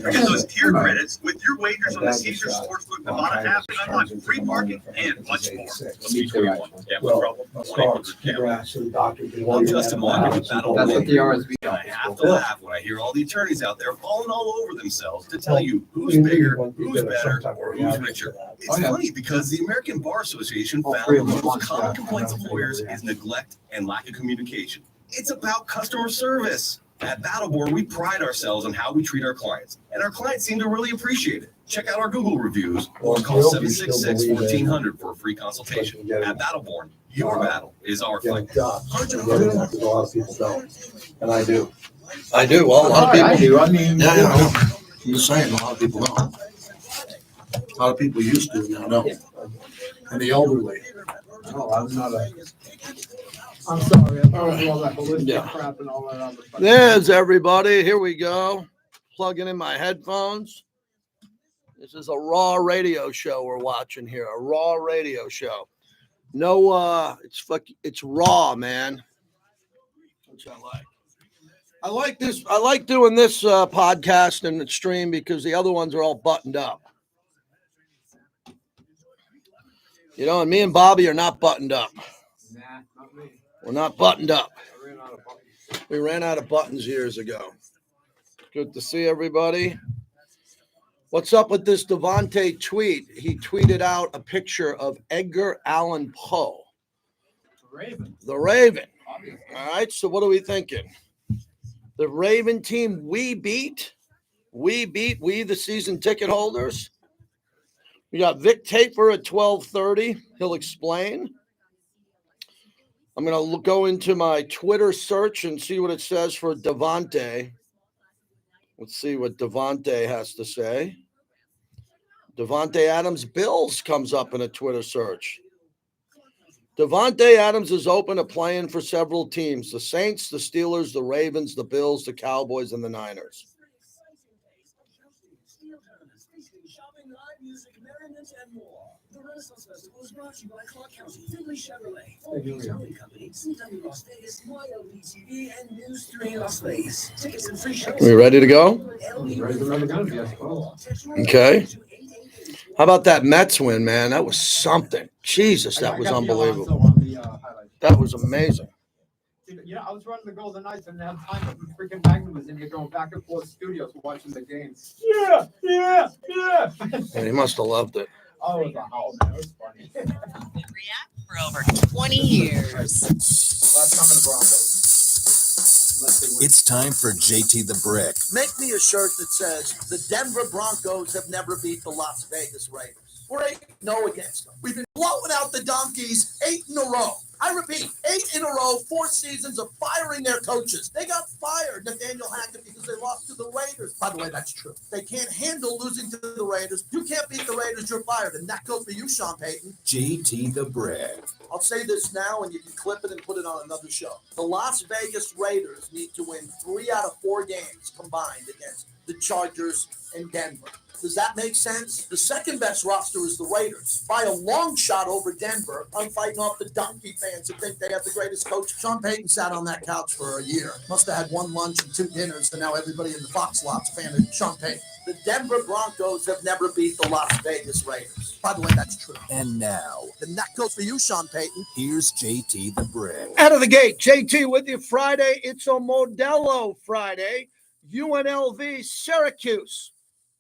Get those tier credits with your wagers on the Caesars Sportsbook Nevada app and unlock free parking and much more. Let's be 21. Gambling problem? 1-800-GAMBLER. I'm Justin Walker with Battle That's what the RSV and I have to laugh when I hear all the attorneys out there falling all over themselves to tell you who's bigger, who's better, or who's richer. It's funny because the American Bar Association found the most common complaints of lawyers is neglect and lack of communication. It's about customer service. At Battleborn, we pride ourselves on how we treat our clients, and our clients seem to really appreciate it. Check out our Google reviews or call 766-1400 for a free consultation. At Battleborn, your battle is our fight. A lot of people don't, and I do. Well, a lot of people. I do. I mean, Yeah. I'm just saying, a lot of people don't. A lot of people used to, now don't. And the elderly. no, I'm not a. I'm sorry. I thought all that holistic crap and all that other stuff. There's everybody. Here we go. Plugging in my headphones. This is a raw radio show we're watching here. A raw radio show. No, it's raw, man. Which I like. I like this. I like doing this podcast and stream because the other ones are all buttoned up. You know, and me and Bobby are not buttoned up. Nah, not me. We're not buttoned up. I ran out of buttons. We ran out of buttons years ago. Good to see everybody. What's up with this Devontae tweet? He tweeted out a picture of Edgar Allan Poe. The Raven. All right, so what are we thinking? The Raven team we beat, the season ticket holders. We got Vic Tafur at 12:30. He'll explain. I'm going to go into my Twitter search and see what it says for Devontae. Let's see what Devontae has to say. Devontae Adams Bills comes up in a Twitter search. Devontae Adams is open to playing for several teams: the Saints, the Steelers, the Ravens, the Bills, the Cowboys, and the Niners. And more. The Renaissance Festival is brought to you by Clark County, Finley Chevrolet, Old Towing Company, CW Las Vegas, MyLVTV, and News 3 Las Vegas. Tickets and free shows. We ready to go? Okay. How about that Mets win, man? That was something. Jesus, that was unbelievable. That was amazing. You know, I was running the Golden Knights and that time the freaking Magnum was in here going back and forth studios watching the games. Yeah. And he must have loved it. Oh, it was a howl, man. It was funny. React for over 20 years. Last time in the Broncos. It's time for JT the Brick. Make me a shirt that says the Denver Broncos have never beat the Las Vegas Raiders. We're 8-0 against them. We've been blowing out the Donkeys 8 in a row. I repeat, 8 in a row, 4 seasons of firing their coaches. They got fired, Nathaniel Hackett, because they lost to the Raiders. By the way, that's true. They can't handle losing to the Raiders. You can't beat the Raiders, you're fired. And that goes for you, Sean Payton. JT the Brick. I'll say this now, and you can clip it and put it on another show. The Las Vegas Raiders need to win 3 out of 4 games combined against the Chargers and Denver. Does that make sense? The second best roster is the Raiders. By a long shot over Denver. I'm fighting off the donkey fans who think they have the greatest coach. Sean Payton sat on that couch for a year. Must have had 1 lunch and 2 dinners, and now everybody in the Fox lot's a fan of Sean Payton. The Denver Broncos have never beat the Las Vegas Raiders. By the way, that's true. And now, And that goes for you, Sean Payton. here's JT the Brick. Out of the gate, JT with you Friday. It's a Modelo Friday. UNLV Syracuse.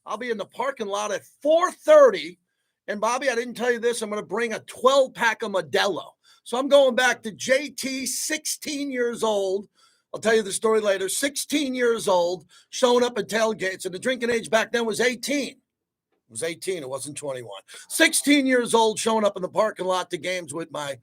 I'll be in the parking lot at 4:30. And Bobby, I didn't tell you this. I'm going to bring a 12-pack of Modelo. So I'm going back to JT, 16 years old. I'll tell you the story later. 16 years old, showing up at tailgates. And the drinking age back then was 18. It was 18. It wasn't 21. 16 years old, showing up in the parking lot to games with my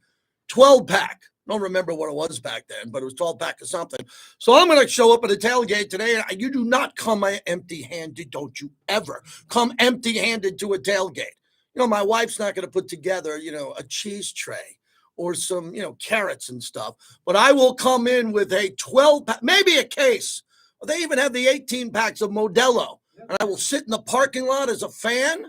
12-pack. Don't remember what it was back then, but it was 12-pack of something. So I'm going to show up at a tailgate today. And you do not come empty-handed. Don't you ever come empty-handed to a tailgate. You know, my wife's not going to put together, a cheese tray or some, carrots and stuff. But I will come in with a 12-pack, maybe a case. They even have the 18 packs of Modelo. And I will sit in the parking lot as a fan.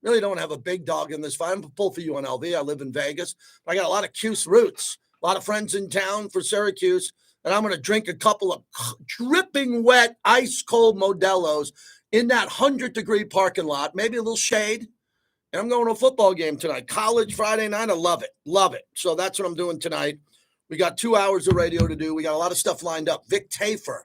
Really don't have a big dog in this fight. I'm pull for UNLV. I live in Vegas. I got a lot of Cuse roots. A lot of friends in town for Syracuse, and I'm going to drink a couple of dripping wet, ice-cold Modelos in that 100-degree parking lot, maybe a little shade. And I'm going to a football game tonight. College Friday night. I love it. Love it. So that's what I'm doing tonight. We got 2 hours of radio to do. We got a lot of stuff lined up. Vic Tafur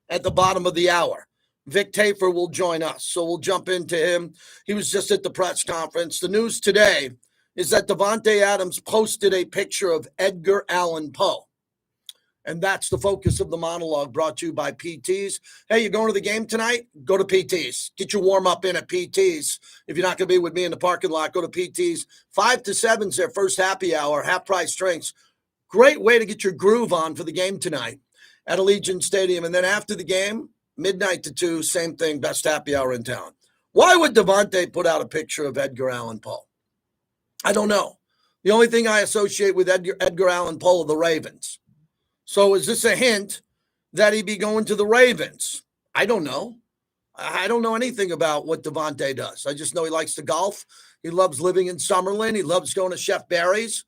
at the bottom of the hour. Vic Tafur will join us. So we'll jump into him. He was just at the press conference. The news today is that Davante Adams posted a picture of Edgar Allan Poe. And that's the focus of the monologue, brought to you by PTs. Hey, you going to the game tonight? Go to PTs. Get your warm-up in at PTs. If you're not going to be with me in the parking lot, go to PTs. 5 to 7 is their first happy hour, half-price drinks. Great way to get your groove on for the game tonight at Allegiant Stadium. And then after the game, midnight to 2, same thing, best happy hour in town. Why would Davante put out a picture of Edgar Allan Poe? I don't know. The only thing I associate with Edgar Allan Poe are the Ravens. So is this a hint that he'd be going to the Ravens? I don't know. I don't know anything about what Davante does. I just know he likes to golf. He loves living in Summerlin. He loves going to Chef Barry's.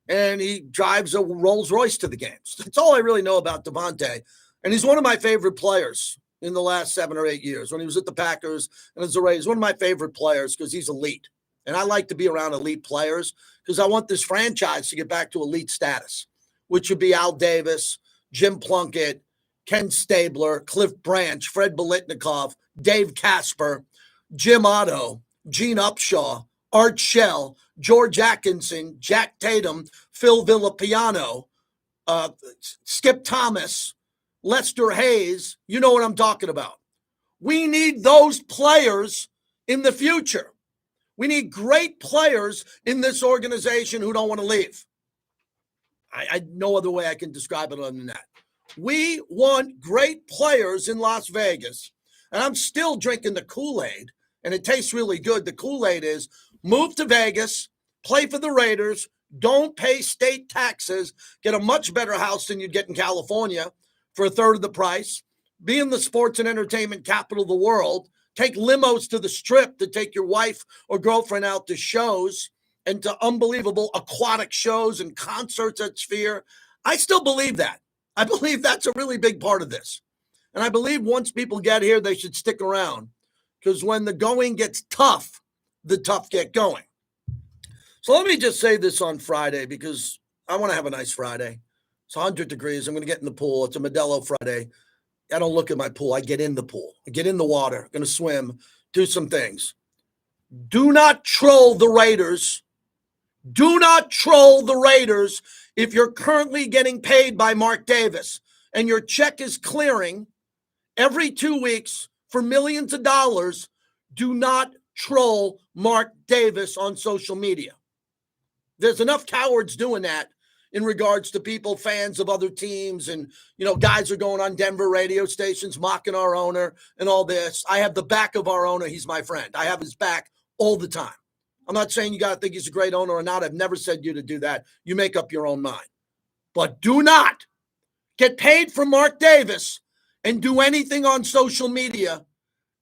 And he drives a Rolls Royce to the games. That's all I really know about Davante. And he's one of my favorite players in the last 7 or 8 years. When he was at the Packers and as the Rays, one of my favorite players because he's elite. And I like to be around elite players because I want this franchise to get back to elite status, which would be Al Davis, Jim Plunkett, Ken Stabler, Cliff Branch, Fred Biletnikoff, Dave Casper, Jim Otto, Gene Upshaw, Art Shell, George Atkinson, Jack Tatum, Phil Villapiano, Skip Thomas, Lester Hayes. You know what I'm talking about. We need those players in the future. We need great players in this organization who don't want to leave. I no other way I can describe it other than that. We want great players in Las Vegas. And I'm still drinking the Kool-Aid, and it tastes really good. The Kool-Aid is move to Vegas, play for the Raiders, don't pay state taxes, get a much better house than you'd get in California for a third of the price, be in the sports and entertainment capital of the world, take limos to the Strip to take your wife or girlfriend out to shows and to unbelievable aquatic shows and concerts at Sphere. I still believe that. I believe that's a really big part of this. And I believe once people get here, they should stick around because when the going gets tough, the tough get going. So let me just say this on Friday because I want to have a nice Friday. It's 100 degrees. I'm going to get in the pool. It's a Modelo Friday. I don't look at my pool. I get in the pool. I get in the water. I'm going to swim, do some things. Do not troll the Raiders. Do not troll the Raiders if you're currently getting paid by Mark Davis and your check is clearing every 2 weeks for millions of dollars. Do not troll Mark Davis on social media. There's enough cowards doing that in regards to people, fans of other teams. And, guys are going on Denver radio stations, mocking our owner and all this. I have the back of our owner. He's my friend. I have his back all the time. I'm not saying you got to think he's a great owner or not. I've never said you to do that. You make up your own mind. But do not get paid from Mark Davis and do anything on social media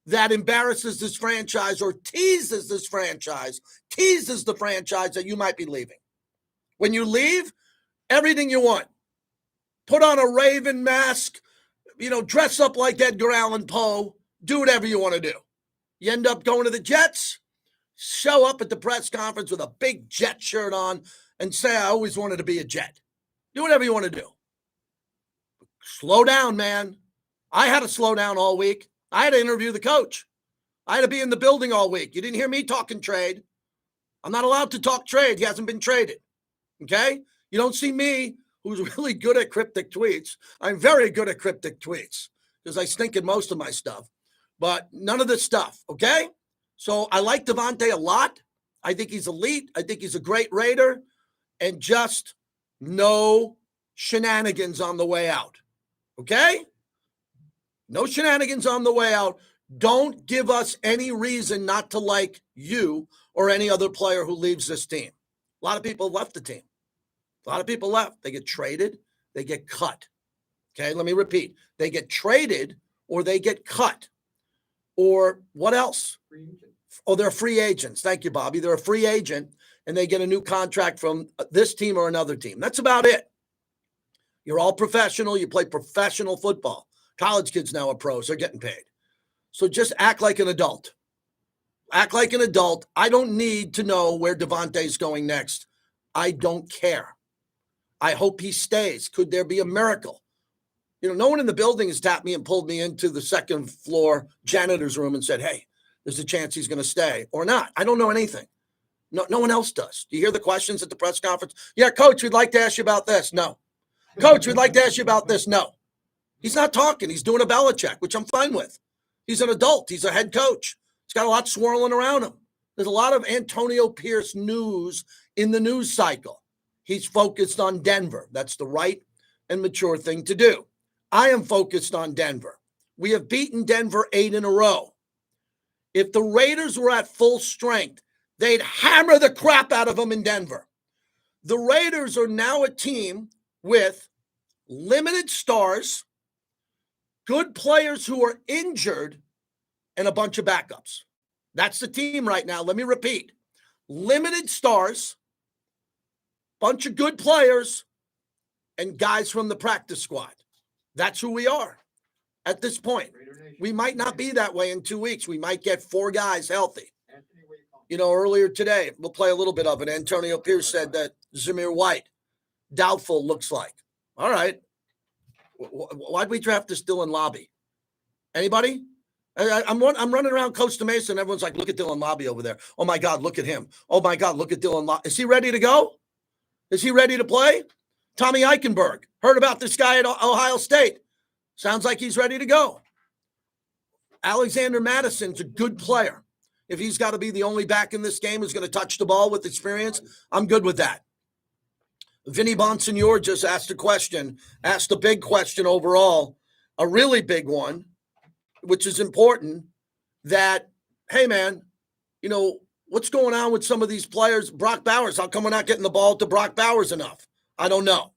that embarrasses this franchise or teases this franchise, teases the franchise that you might be leaving. When you leave, everything you want. Put on a Raven mask, dress up like Edgar Allan Poe, do whatever you want to do. You end up going to the Jets, show up at the press conference with a big Jet shirt on and say, I always wanted to be a Jet. Do whatever you want to do. Slow down, man. I had to slow down all week. I had to interview the coach. I had to be in the building all week. You didn't hear me talking trade. I'm not allowed to talk trade. He hasn't been traded. Okay? You don't see me, who's really good at cryptic tweets. I'm very good at cryptic tweets because I stink at most of my stuff. But none of this stuff, okay? So I like Davante a lot. I think he's elite. I think he's a great Raider. And just no shenanigans on the way out. Okay? No shenanigans on the way out. Don't give us any reason not to like you or any other player who leaves this team. A lot of people left the team. A lot of people left. They get traded. They get cut. Okay, let me repeat. They get traded or they get cut. Or what else? Oh, they're free agents. Thank you, Bobby. They're a free agent and they get a new contract from this team or another team. That's about it. You're all professional. You play professional football. College kids now are pros. They're getting paid. So just act like an adult. Act like an adult. I don't need to know where Devontae's going next. I don't care. I hope he stays. Could there be a miracle? No one in the building has tapped me and pulled me into the second floor janitor's room and said, hey, there's a chance he's going to stay or not. I don't know anything. No one else does. Do you hear the questions at the press conference? Yeah, coach, we'd like to ask you about this. No. Coach, we'd like to ask you about this. No. He's not talking. He's doing a Belichick, which I'm fine with. He's an adult. He's a head coach. He's got a lot swirling around him. There's a lot of Antonio Pierce news in the news cycle. He's focused on Denver. That's the right and mature thing to do. I am focused on Denver. We have beaten Denver 8 in a row. If the Raiders were at full strength, they'd hammer the crap out of them in Denver. The Raiders are now a team with limited stars, good players who are injured, and a bunch of backups. That's the team right now. Let me repeat. Limited stars, bunch of good players, and guys from the practice squad. That's who we are at this point. We might not be that way in 2 weeks. We might get 4 guys healthy. Earlier today, we'll play a little bit of it. Antonio Pierce said that Zamir White, doubtful, looks like. All right. Why'd we draft this Dylan Lobby? Anybody? I'm running around Costa Mesa, and everyone's like, look at Dylan Lobby over there. Oh, my God, look at him. Oh, my God, look at Dylan Lobby. Is he ready to go? Is he ready to play? Tommy Eichenberg. Heard about this guy at Ohio State. Sounds like he's ready to go. Alexander Madison's a good player. If he's got to be the only back in this game who's going to touch the ball with experience, I'm good with that. Vinny Bonsignor just asked a big question overall, a really big one, which is important, that, hey, man, what's going on with some of these players? Brock Bowers, how come we're not getting the ball to Brock Bowers enough? I don't know.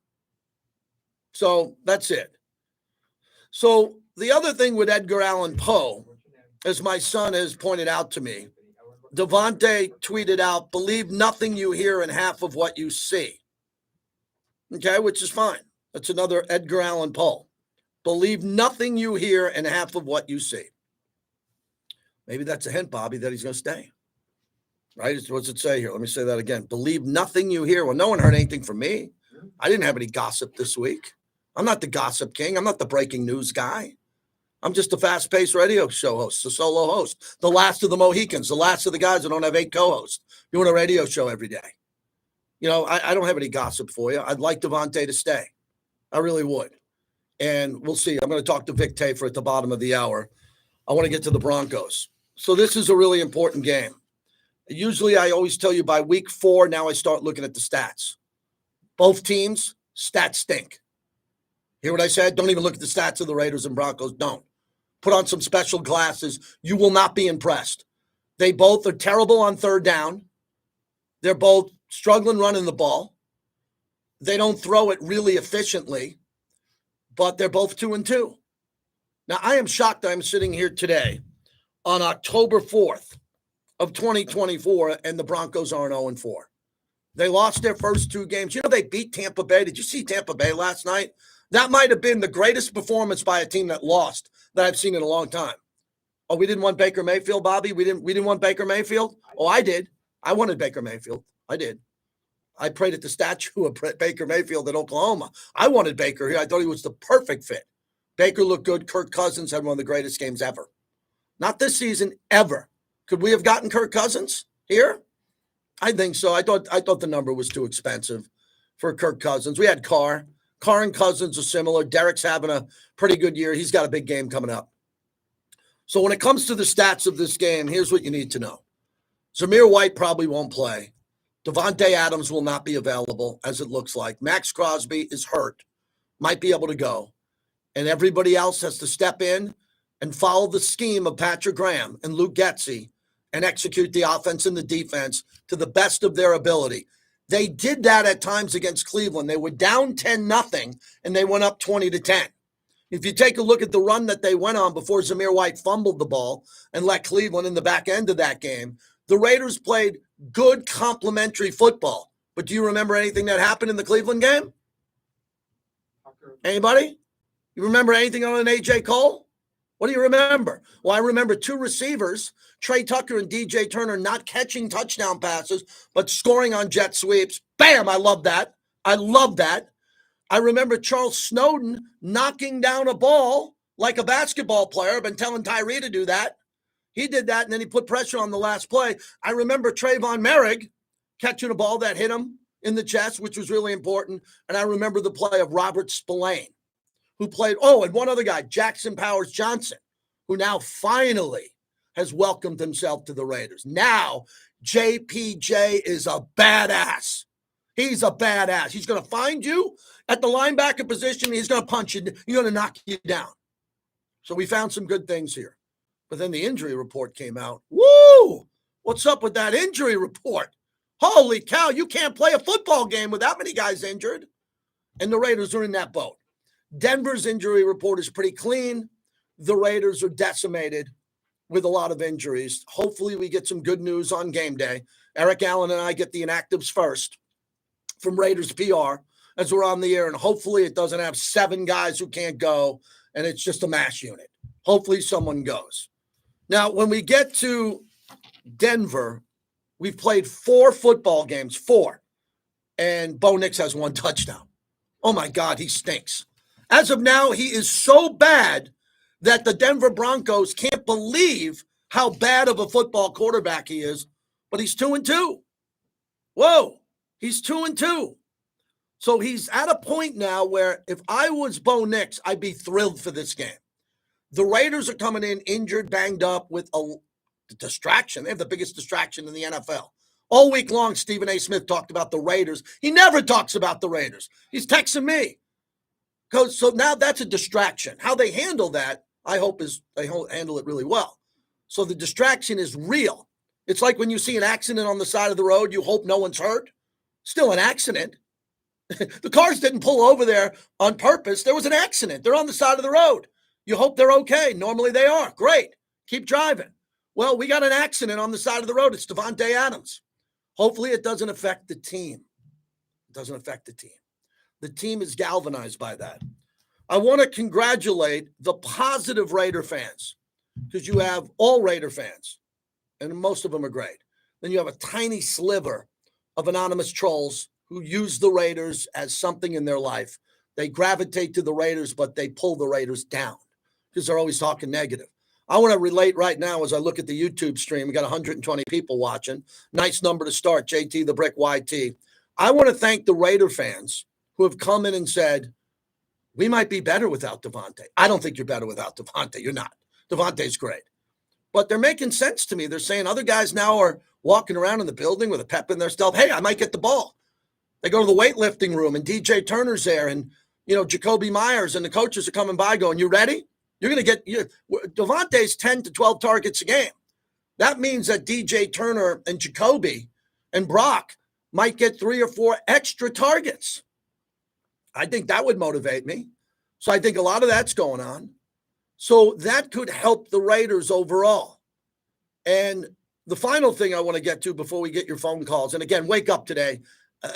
So that's it. So the other thing with Edgar Allan Poe, as my son has pointed out to me, Devontae tweeted out, believe nothing you hear and half of what you see. Okay, which is fine. That's another Edgar Allan Poe. Believe nothing you hear and half of what you see. Maybe that's a hint, Bobby, that he's going to stay. Right? What's it say here? Let me say that again. Believe nothing you hear. Well, no one heard anything from me. I didn't have any gossip this week. I'm not the gossip king. I'm not the breaking news guy. I'm just a fast-paced radio show host, a solo host, the last of the Mohicans, the last of the guys that don't have 8 co-hosts, doing a radio show every day. I don't have any gossip for you. I'd like Devontae to stay. I really would. And we'll see. I'm going to talk to Vic Tafur at the bottom of the hour. I want to get to the Broncos. So this is a really important game. Usually I always tell you by week 4, now I start looking at the stats. Both teams, stats stink. Hear what I said? Don't even look at the stats of the Raiders and Broncos. Don't. Put on some special glasses. You will not be impressed. They both are terrible on third down. They're both struggling running the ball. They don't throw it really efficiently, but they're both 2-2. Now, I am shocked I'm sitting here today on October 4th of 2024, and the Broncos are 0-4. They lost their first 2 games. They beat Tampa Bay. Did you see Tampa Bay last night? That might have been the greatest performance by a team that lost that I've seen in a long time. Oh, we didn't want Baker Mayfield, Bobby? We didn't want Baker Mayfield? Oh, I did. I wanted Baker Mayfield. I did. I prayed at the statue of Baker Mayfield in Oklahoma. I wanted Baker here. I thought he was the perfect fit. Baker looked good. Kirk Cousins had one of the greatest games ever. Not this season, ever. Could we have gotten Kirk Cousins here? I think so. I thought the number was too expensive for Kirk Cousins. We had Carr. Carr and Cousins are similar. Derek's having a pretty good year. He's got a big game coming up. So when it comes to the stats of this game, here's what you need to know. Zamir White probably won't play. Devontae Adams will not be available, as it looks like. Max Crosby is hurt, might be able to go. And everybody else has to step in and follow the scheme of Patrick Graham and Luke Getsy and execute the offense and the defense to the best of their ability. They did that at times against Cleveland. They were down 10-0, and they went up 20-10. If you take a look at the run that they went on before Zamir White fumbled the ball and let Cleveland in the back end of that game, the Raiders played good complementary football. But do you remember anything that happened in the Cleveland game? Anybody? You remember anything on an A.J. Cole? What do you remember? Well, I remember 2 receivers, Trey Tucker and DJ Turner, not catching touchdown passes, but scoring on jet sweeps. Bam! I love that. I love that. I remember Charles Snowden knocking down a ball like a basketball player. I've been telling Tyree to do that. He did that, and then he put pressure on the last play. I remember Trayvon Merrick catching a ball that hit him in the chest, which was really important. And I remember the play of Robert Spillane, who played, and one other guy, Jackson Powers Johnson, who now finally has welcomed himself to the Raiders. Now, JPJ is a badass. He's a badass. He's going to find you at the linebacker position. He's going to punch you. He's going to knock you down. So we found some good things here. But then the injury report came out. Woo! What's up with that injury report? Holy cow, you can't play a football game with that many guys injured. And the Raiders are in that boat. Denver's injury report is pretty clean. The Raiders are decimated with a lot of injuries. Hopefully we get some good news on game day. Eric Allen and I get the inactives first from Raiders PR as we're on the air, and hopefully it doesn't have 7 guys who can't go, and it's just a mass unit. Hopefully someone goes. Now, when we get to Denver, we've played 4 football games, 4, and Bo Nix has 1 touchdown. Oh, my God, he stinks. As of now, he is so bad that the Denver Broncos can't believe how bad of a football quarterback he is, but he's 2-2. Whoa, he's 2-2. So he's at a point now where if I was Bo Nix, I'd be thrilled for this game. The Raiders are coming in injured, banged up with a distraction. They have the biggest distraction in the NFL. All week long, Stephen A. Smith talked about the Raiders. He never talks about the Raiders. He's texting me. So now that's a distraction. How they handle that, I hope, is they handle it really well. So the distraction is real. It's like when you see an accident on the side of the road, you hope no one's hurt. Still an accident. The cars didn't pull over there on purpose. There was an accident. They're on the side of the road. You hope they're okay. Normally they are. Great. Keep driving. Well, we got an accident on the side of the road. It's Devontae Adams. Hopefully it doesn't affect the team. It doesn't affect the team. The team is galvanized by that. I want to congratulate the positive Raider fans because you have all Raider fans, and most of them are great. Then you have a tiny sliver of anonymous trolls who use the Raiders as something in their life. They gravitate to the Raiders, but they pull the Raiders down because they're always talking negative. I want to relate right now as I look at the YouTube stream. We got 120 people watching. Nice number to start, JT the Brick YT. I want to thank the Raider fans who have come in and said, we might be better without Devontae. I don't think you're better without Devontae. You're not. Devontae's great. But they're making sense to me. They're saying other guys now are walking around in the building with a pep in their step. Hey, I might get the ball. They go to the weightlifting room, and DJ Turner's there, and, Jacoby Myers and the coaches are coming by going, you ready? You're going to get Devontae's 10 to 12 targets a game. That means that DJ Turner and Jacoby and Brock might get 3 or 4 extra targets. I think that would motivate me. So I think a lot of that's going on. So that could help the Raiders overall. And the final thing I want to get to before we get your phone calls, and again, wake up today.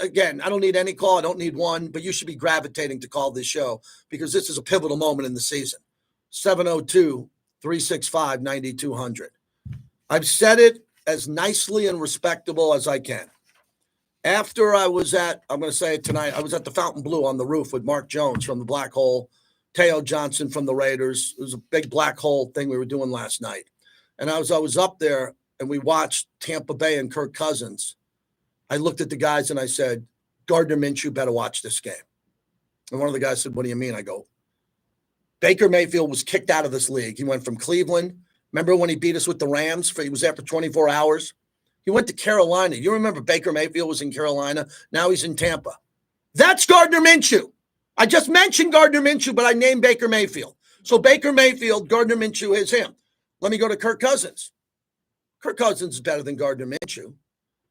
Again, I don't need any call. I don't need one, but you should be gravitating to call this show because this is a pivotal moment in the season. 702-365-9200. I've said it as nicely and respectable as I can. After I was I'm going to say it tonight, I was at the Fountain Blue on the roof with Mark Jones from the Black Hole, Teo Johnson from the Raiders. It was a big Black Hole thing we were doing last night. And I was up there and we watched Tampa Bay and Kirk Cousins. I looked at the guys and I said, Gardner Minshew better watch this game. And one of the guys said, what do you mean? I go, Baker Mayfield was kicked out of this league. He went from Cleveland. Remember when he beat us with the Rams? He was there for 24 hours. He went to Carolina. You remember Baker Mayfield was in Carolina. Now he's in Tampa. That's Gardner Minshew. I just mentioned Gardner Minshew, but I named Baker Mayfield. So Baker Mayfield, Gardner Minshew is him. Let me go to Kirk Cousins. Kirk Cousins is better than Gardner Minshew.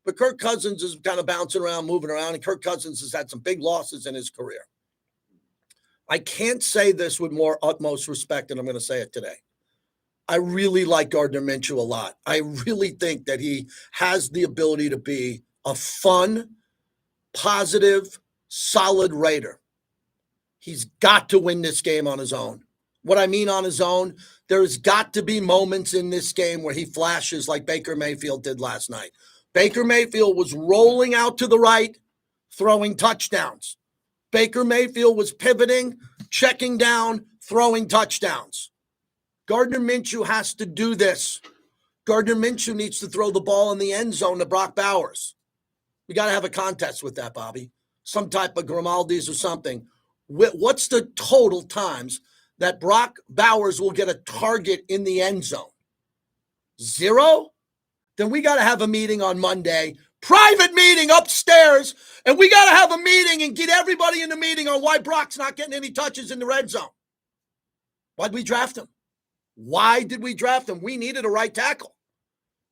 But Kirk Cousins is kind of bouncing around, moving around, and Kirk Cousins has had some big losses in his career. I can't say this with more utmost respect, and I'm going to say it today. I really like Gardner Minshew a lot. I really think that he has the ability to be a fun, positive, solid Raider. He's got to win this game on his own. What I mean on his own, there's got to be moments in this game where he flashes like Baker Mayfield did last night. Baker Mayfield was rolling out to the right, throwing touchdowns. Baker Mayfield was pivoting, checking down, throwing touchdowns. Gardner Minshew has to do this. Gardner Minshew needs to throw the ball in the end zone to Brock Bowers. We got to have a contest with that, Bobby. Some type of Grimaldi's or something. What's the total times that Brock Bowers will get a target in the end zone? 0? Then we got to have a meeting on Monday, private meeting upstairs, and we got to have a meeting and get everybody in the meeting on why Brock's not getting any touches in the red zone. Why'd we draft him? Why did we draft him? We needed a right tackle.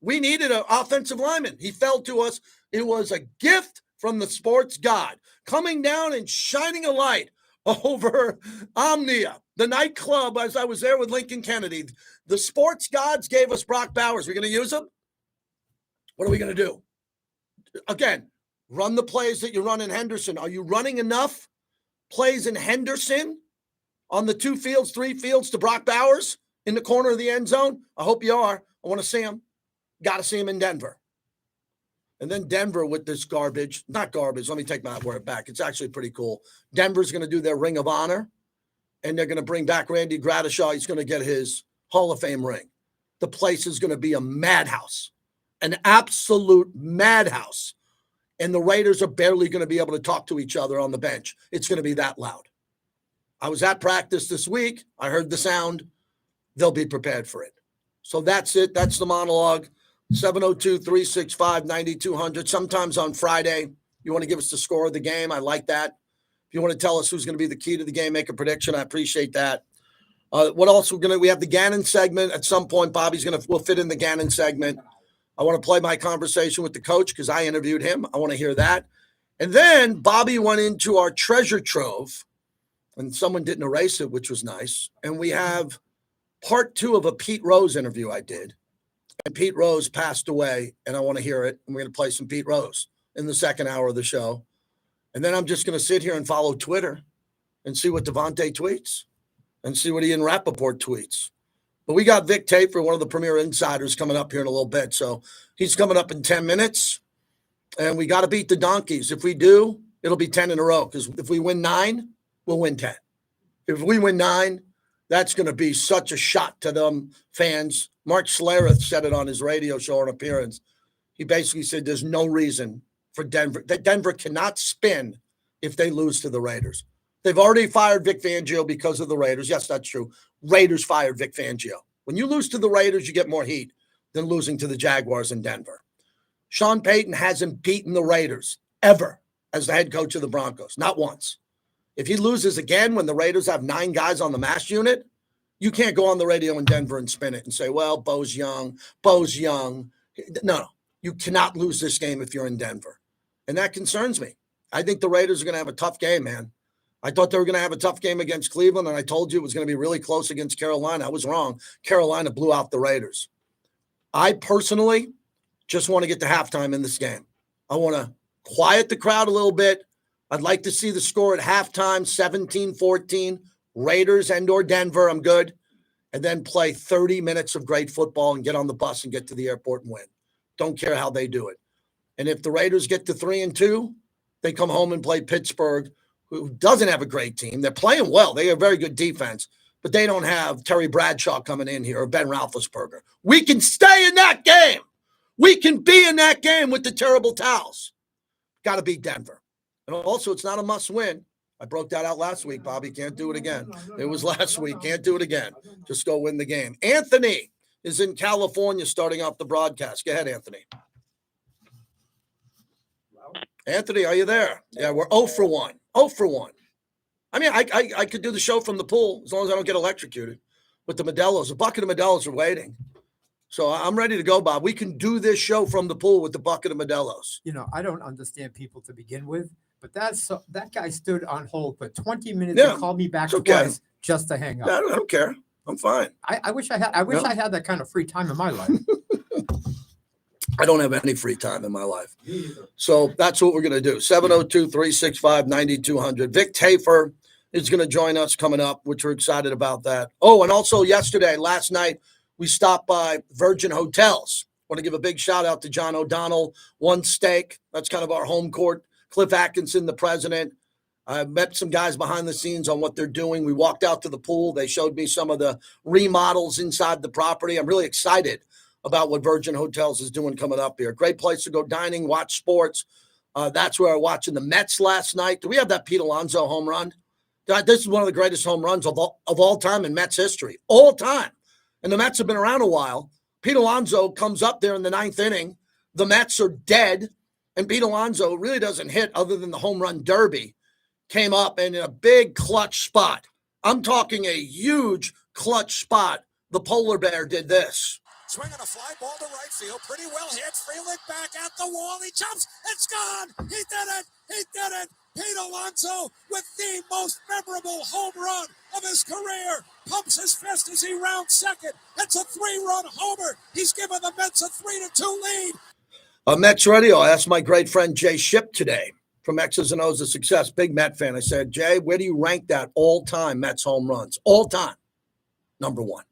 We needed an offensive lineman. He fell to us. It was a gift from the sports god coming down and shining a light over Omnia, the nightclub, as I was there with Lincoln Kennedy. The sports gods gave us Brock Bowers. We're going to use him? What are we going to do? Again, run the plays that you run in Henderson. Are you running enough plays in Henderson on the 2 fields, 3 fields to Brock Bowers in the corner of the end zone? I hope you are. I want to see him. Got to see him in Denver. And then Denver with this garbage, not garbage, let me take my word back. It's actually pretty cool. Denver's going to do their Ring of Honor, and they're going to bring back Randy Gradishaw. He's going to get his Hall of Fame ring. The place is going to be a madhouse, an absolute madhouse. And the Raiders are barely going to be able to talk to each other on the bench. It's going to be that loud. I was at practice this week. I heard the sound. They'll be prepared for it. So that's it. That's the monologue. 702-365-9200. Sometimes on Friday, you want to give us the score of the game. I like that. If you want to tell us who's going to be the key to the game, make a prediction. I appreciate that. What else we have the Gannon segment at some point. We'll fit in the Gannon segment. I want to play my conversation with the coach because I interviewed him. I want to hear that. And then Bobby went into our treasure trove, and someone didn't erase it, which was nice. And we have part 2 of a Pete Rose interview I did. And Pete Rose passed away, and I want to hear it. And we're going to play some Pete Rose in the second hour of the show. And then I'm just going to sit here and follow Twitter and see what Devontae tweets and see what Ian Rappaport tweets. But we got Vic Tafur, one of the premier insiders, coming up here in a little bit. So he's coming up in 10 minutes. And we got to beat the Donkeys. If we do, it'll be 10 in a row. Because if we win 9, we'll win 10. If we win 9, that's going to be such a shot to them fans. Mark Schlereth said it on his radio show or appearance. He basically said there's no reason for Denver. That Denver cannot spin if they lose to the Raiders. They've already fired Vic Fangio because of the Raiders. Yes, that's true. Raiders fired Vic Fangio. When you lose to the Raiders, you get more heat than losing to the Jaguars in Denver. Sean Payton hasn't beaten the Raiders ever as the head coach of the Broncos. Not once. If he loses again when the Raiders have 9 guys on the mass unit, you can't go on the radio in Denver and spin it and say, well, Bo's young. No, you cannot lose this game if you're in Denver. And that concerns me. I think the Raiders are going to have a tough game, man. I thought they were going to have a tough game against Cleveland, and I told you it was going to be really close against Carolina. I was wrong. Carolina blew out the Raiders. I personally just want to get to halftime in this game. I want to quiet the crowd a little bit. I'd like to see the score at halftime, 17-14, Raiders and or Denver. I'm good. And then play 30 minutes of great football and get on the bus and get to the airport and win. Don't care how they do it. And if the Raiders get to 3-2, they come home and play Pittsburgh, who doesn't have a great team. They're playing well. They have very good defense, but they don't have Terry Bradshaw coming in here or Ben Roethlisberger. We can stay in that game. We can be in that game with the terrible towels. Got to beat Denver. And also, it's not a must-win. I broke that out last week, Bobby. Can't do it again. It was last week. Can't do it again. Just go win the game. Anthony is in California starting off the broadcast. Go ahead, Anthony. Anthony, are you there? Yeah, we're 0 for 1. 0 for 1. I mean, I could do the show from the pool as long as I don't get electrocuted. With the Modelos, a bucket of Modelos are waiting. So I'm ready to go, Bob. We can do this show from the pool with the bucket of Modelos. You know, I don't understand people to begin with, but that guy stood on hold for 20 minutes and called me back twice just to hang up. I don't care. I'm fine. I wish I had that kind of free time in my life. I don't have any free time in my life. So that's what we're going to do. 702-365-9200. Vic Tafur is going to join us coming up, which we're excited about that. Oh, and also last night, we stopped by Virgin Hotels. Want to give a big shout out to John O'Donnell, One Steak. That's kind of our home court. Cliff Atkinson, the president. I met some guys behind the scenes on what they're doing. We walked out to the pool. They showed me some of the remodels inside the property. I'm really excited about what Virgin Hotels is doing coming up here. Great place to go dining, watch sports. That's where I was watching the Mets last night. Do we have that Pete Alonso home run? This is one of the greatest home runs of all time in Mets history. All time. And the Mets have been around a while. Pete Alonso comes up there in the 9th inning. The Mets are dead. And Pete Alonso really doesn't hit other than the home run derby. Came up and in a big clutch spot. I'm talking a huge clutch spot. The polar bear did this. Swinging a fly ball to right field. Pretty well hit. Freeling back at the wall. He jumps. It's gone. He did it. He did it. Pete Alonso with the most memorable home run of his career. Pumps his fist as he rounds second. It's a 3-run homer. He's given the Mets a 3-2 lead. Mets Radio. I asked my great friend Jay Shipp today from X's and O's of Success, big Met fan. I said, Jay, where do you rank that all-time Mets home runs? All time. Number one.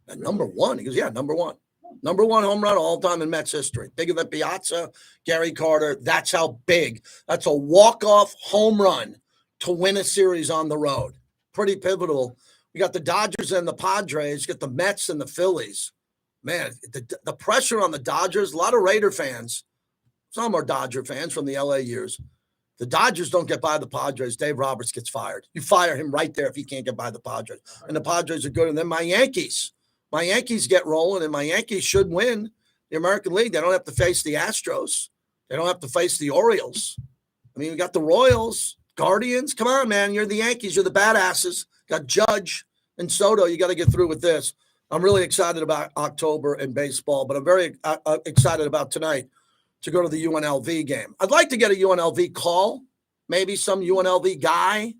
And number one? He goes, yeah, number one. Number one home run all time in Mets history. Bigger than Piazza, Gary Carter. That's how big. That's a walk-off home run to win a series on the road. Pretty pivotal. We got the Dodgers and the Padres. You got the Mets and the Phillies. Man, the pressure on the Dodgers, a lot of Raider fans. Some are Dodger fans from the LA years. The Dodgers don't get by the Padres. Dave Roberts gets fired. You fire him right there if he can't get by the Padres. And the Padres are good. And then my Yankees get rolling, and my Yankees should win the American League. They don't have to face the Astros. They don't have to face the Orioles. I mean, we got the Royals, Guardians. Come on, man. You're the Yankees. You're the badasses. Got Judge and Soto. You got to get through with this. I'm really excited about October and baseball, but I'm very excited about tonight to go to the UNLV game. I'd like to get a UNLV call, maybe some UNLV guy,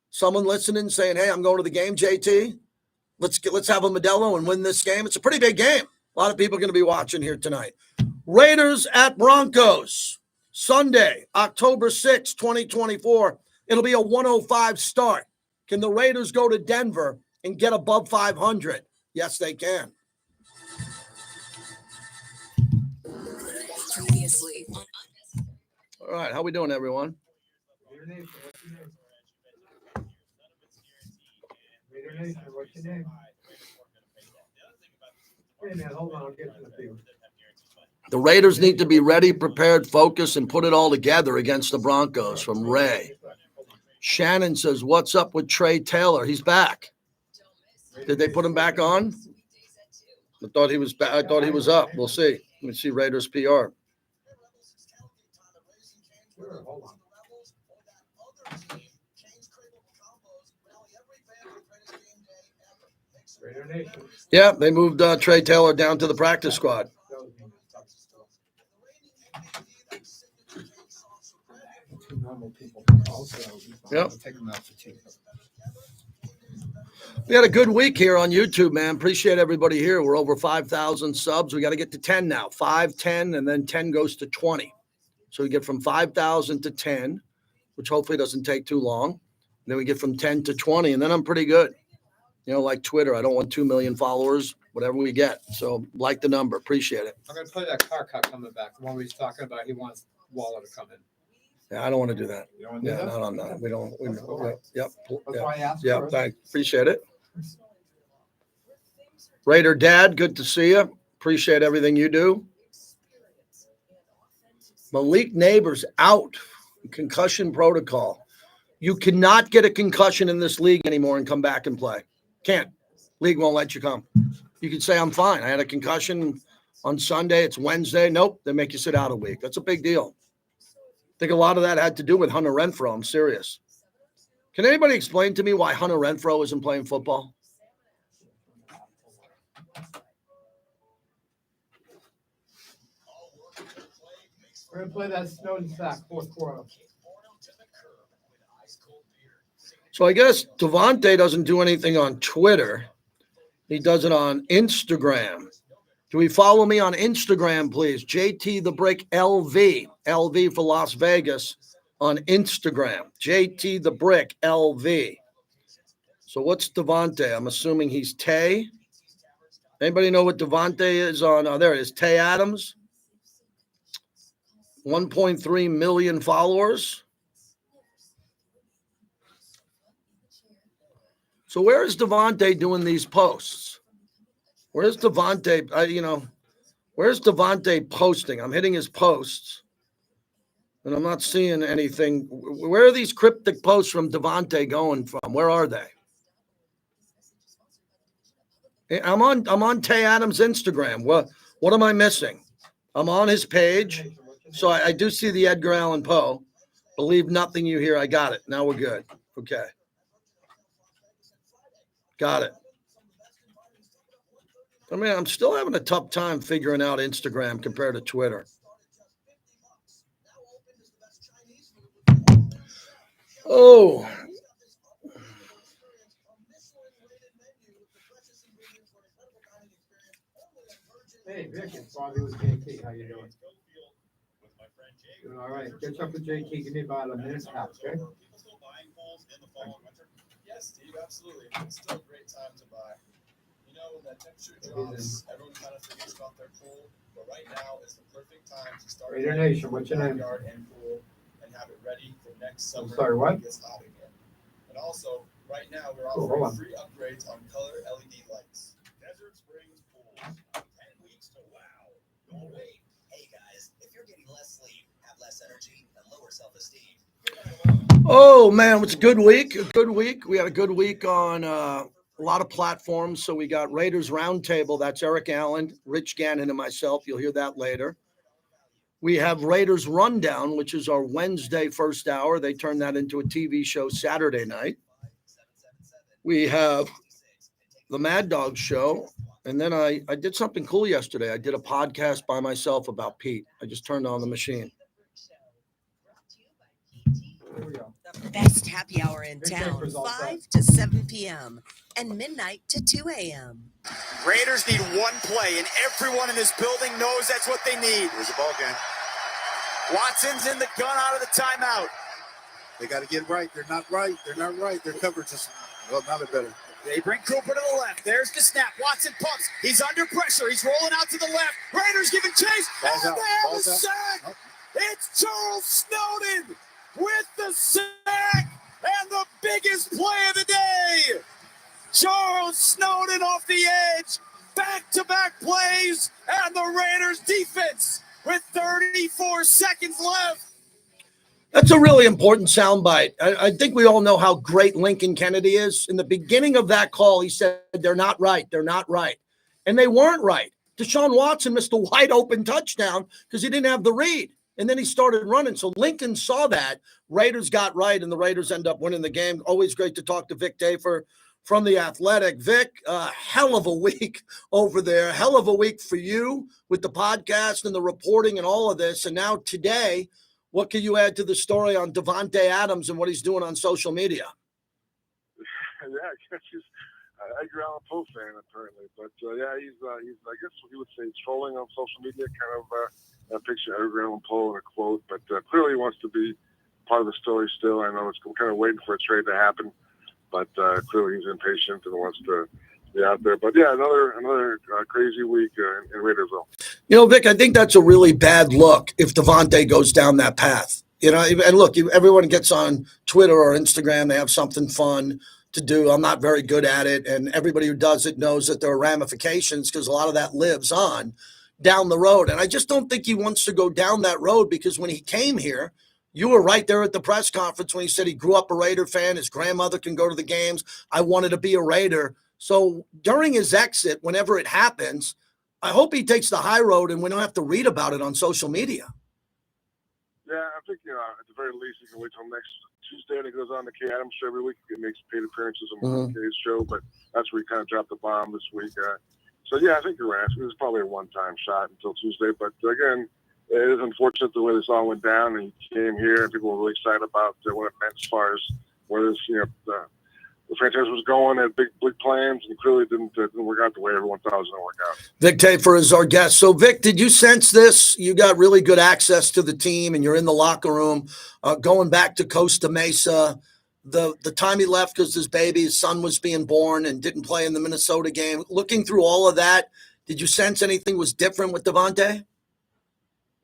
someone listening saying, hey, I'm going to the game, JT. Let's have a Modelo and win this game. It's a pretty big game. A lot of people are going to be watching here tonight. Raiders at Broncos, Sunday, October 6, 2024. It'll be a 105 start. Can the Raiders go to Denver and get above 500? Yes, they can. Previously. All right, how we doing, everyone? What's your name? Hey, man, hold on. I'll get to the field. The Raiders need to be ready, prepared, focused, and put it all together against the Broncos from Ray. Shannon says, what's up with Trey Taylor? He's back. Did they put him back on? I thought he was back. I thought he was up. We'll see. Let me see Raiders PR. Hold on. Yeah, they moved Trey Taylor down to the practice squad. Yep. We had a good week here on YouTube, man. Appreciate everybody here. We're over 5,000 subs. We got to get to 10 now. 5, 10, and then 10 goes to 20. So we get from 5,000 to 10, which hopefully doesn't take too long. And then we get from 10 to 20, and then I'm pretty good. You know, like Twitter, I don't want 2 million followers, whatever we get. So like the number. Appreciate it. I'm going to play that car cut coming back. The one we was talking about, he wants Waller to come in. Yeah, I don't want to do that. You don't want to do that? No. We don't. That's why I asked Yep. first. I appreciate it. Raider Dad, good to see you. Appreciate everything you do. Malik Neighbors out. Concussion protocol. You cannot get a concussion in this league anymore and come back and play. Can't. League won't let you come. You can say, I'm fine. I had a concussion on Sunday. It's Wednesday. Nope. They make you sit out a week. That's a big deal. I think a lot of that had to do with Hunter Renfrow. I'm serious. Can anybody explain to me why Hunter Renfrow isn't playing football? We're going to play that Snowden sack, fourth quarter. So I guess Devontae doesn't do anything on Twitter. He does it on Instagram. Can we follow me on Instagram, please? JT the Brick LV. LV for Las Vegas on Instagram. JT the Brick LV. So what's Devontae? I'm assuming he's Tay. Anybody know what Devontae is on? Oh, there it is. Tay Adams. 1.3 million followers. So where is Devontae doing these posts? Where's Devontae? Where's Devontae posting? I'm hitting his posts, and I'm not seeing anything. Where are these cryptic posts from Devontae going from? Where are they? I'm on Tay Adams' Instagram. What am I missing? I'm on his page, so I do see the Edgar Allan Poe. Believe nothing you hear. I got it. Now we're good. Okay. Got it. I mean, I'm still having a tough time figuring out Instagram compared to Twitter. Oh. Hey, Vic, it's Bobby with JT. How you doing? Doing all right. Catch up with JT. Give me about a minute and a half, okay? Yes, Steve, absolutely. It's still a great time to buy. You know, when that temperature drops, everyone kind of forgets about their pool. But right now is the perfect time to start Raider Nation, what's your name? backyard and pool and have it ready for next summer. Sorry, what? When it gets hot again. And also, right now we're Cool, offering hold on. free upgrades on color LED lights. Desert Springs Pool. 10 weeks to wow. Don't wait. Hey guys, if you're getting less sleep, have less energy, and lower self-esteem. Oh, man, it was a good week. A good week. We had a good week on a lot of platforms. So we got Raiders Roundtable. That's Eric Allen, Rich Gannon, and myself. You'll hear that later. We have Raiders Rundown, which is our Wednesday first hour. They turned that into a TV show Saturday night. We have the Mad Dog Show. And then I did something cool yesterday. I did a podcast by myself about Pete. I just turned on the machine. Here we go. The best happy hour in Big town, papers all 5 to 7 p.m. and midnight to 2 a.m. Raiders need one play, and everyone in this building knows that's what they need. Here's the ball game. Watson's in the gun out of the timeout. They got to get right. They're not right. They're not right. Their coverage is, well, not a better. They bring Cooper to the left. There's the snap. Watson pumps. He's under pressure. He's rolling out to the left. Raiders giving chase. Ball's And out. they have a Ball's out. sack. Oh. It's Charles Snowden with the sack and the biggest play of the day. Charles Snowden off the edge. Back-to-back plays. And the Raiders defense with 34 seconds left. That's a really important soundbite. I think we all know how great Lincoln Kennedy is. In the beginning of that call, he said, they're not right. They're not right. And they weren't right. Deshaun Watson missed a wide open touchdown because he didn't have the read. And then he started running. So Lincoln saw that. Raiders got right, and the Raiders end up winning the game. Always great to talk to Vic Tafur from The Athletic. Vic, hell of a week over there. Hell of a week for you with the podcast and the reporting and all of this. And now today, what can you add to the story on Devontae Adams and what he's doing on social media? Yeah, I guess he's Edgar Allan Poe fan apparently, but yeah, he's I guess what he would say trolling on social media, kind of a picture of Edgar Allan Poe in a quote, but clearly he wants to be part of the story still. I know it's kind of waiting for a trade to happen, but clearly he's impatient and wants to be out there. But yeah, another crazy week in Raidersville. You know, Vic, I think that's a really bad look if Devontae goes down that path. You know, and look, everyone gets on Twitter or Instagram, they have something fun to do. I'm not very good at it, and everybody who does it knows that there are ramifications because a lot of that lives on down the road. And I just don't think he wants to go down that road because when he came here, you were right there at the press conference when he said he grew up a Raider fan. His grandmother can go to the games. I wanted to be a Raider. So during his exit, whenever it happens, I hope he takes the high road and we don't have to read about it on social media. Yeah, I think, at the very least, you can wait till next Tuesday and he goes on the Kay Adams show every week. He makes paid appearances on Kay's show, but that's where he kind of dropped the bomb this week. So, yeah, I think you're right. It was probably a one-time shot until Tuesday. But, again, it is unfortunate the way this all went down. And he came here and people were really excited about what it meant as far as where this, the franchise was going, had big plans, and clearly didn't work out the way everyone thought it was going to work out. Vic Tafur is our guest. So, Vic, did you sense this? You got really good access to the team, and you're in the locker room going back to Costa Mesa. the time he left because his son was being born and didn't play in the Minnesota game. Looking through all of that, did you sense anything was different with Devontae?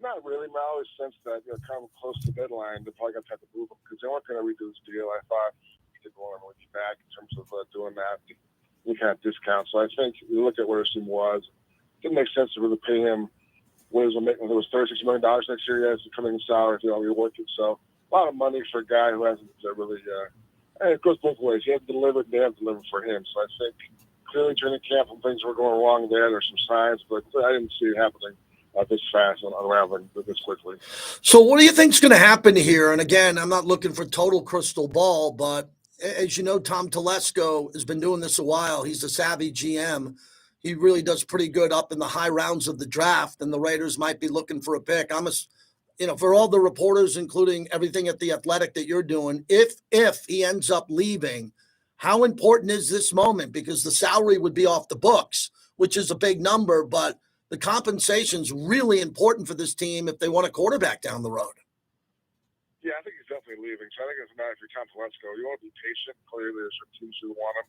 Not really. I always sensed that, kind of close to the deadline, they're probably going to have to move him because they weren't going to redo this deal. I thought he did want to get back in terms of doing that. Any kind of discount. So I think you look at where his team was, it didn't make sense to really pay him what he was making. It was $36 million next year. He has to come in salary if he already worked it. So a lot of money for a guy who hasn't really. And it goes both ways. He hasn't delivered. They haven't delivered for him. So I think clearly during the camp when things were going wrong there, there's some signs, but I didn't see it happening this fast and unraveling this quickly. So what do you think is going to happen here? And again, I'm not looking for total crystal ball, but as you know, Tom Telesco has been doing this a while. He's a savvy GM. He really does pretty good up in the high rounds of the draft, and the Raiders might be looking for a pick. For all the reporters, including everything at The Athletic that you're doing, if he ends up leaving, how important is this moment? Because the salary would be off the books, which is a big number, but the compensation is really important for this team if they want a quarterback down the road. Yeah, I think he's definitely leaving. So I think it's a matter if you're Tom Telesco. You want to be patient. Clearly, there's some teams who want him.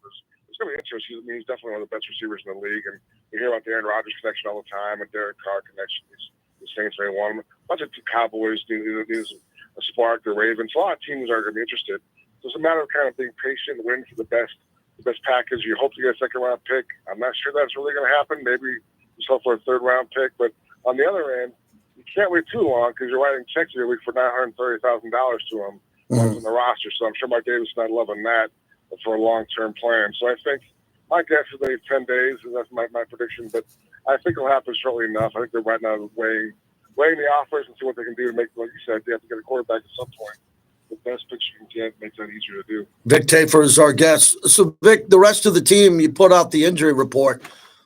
It's going to be interesting. He's definitely one of the best receivers in the league. And you hear about the Aaron Rodgers connection all the time and Derek Carr connection. The Saints may want him. A bunch of Cowboys need a spark. The Ravens. A lot of teams are going to be interested. So it's a matter of kind of being patient, waiting for the best package. You hope to get a second-round pick. I'm not sure that's really going to happen. Maybe you hope for a third-round pick. But on the other end, you can't wait too long because you're writing checks every week for $930,000 to him on the roster. So I'm sure Mike Davis is not loving that for a long-term plan. So I think my guess is maybe 10 days, and that's my prediction. But I think it'll happen shortly enough. I think they're right now weighing the offers and see what they can do to make, like you said, they have to get a quarterback at some point. The best pitch you can get makes that easier to do. Vic Tafur is our guest. So, Vic, the rest of the team, you put out the injury report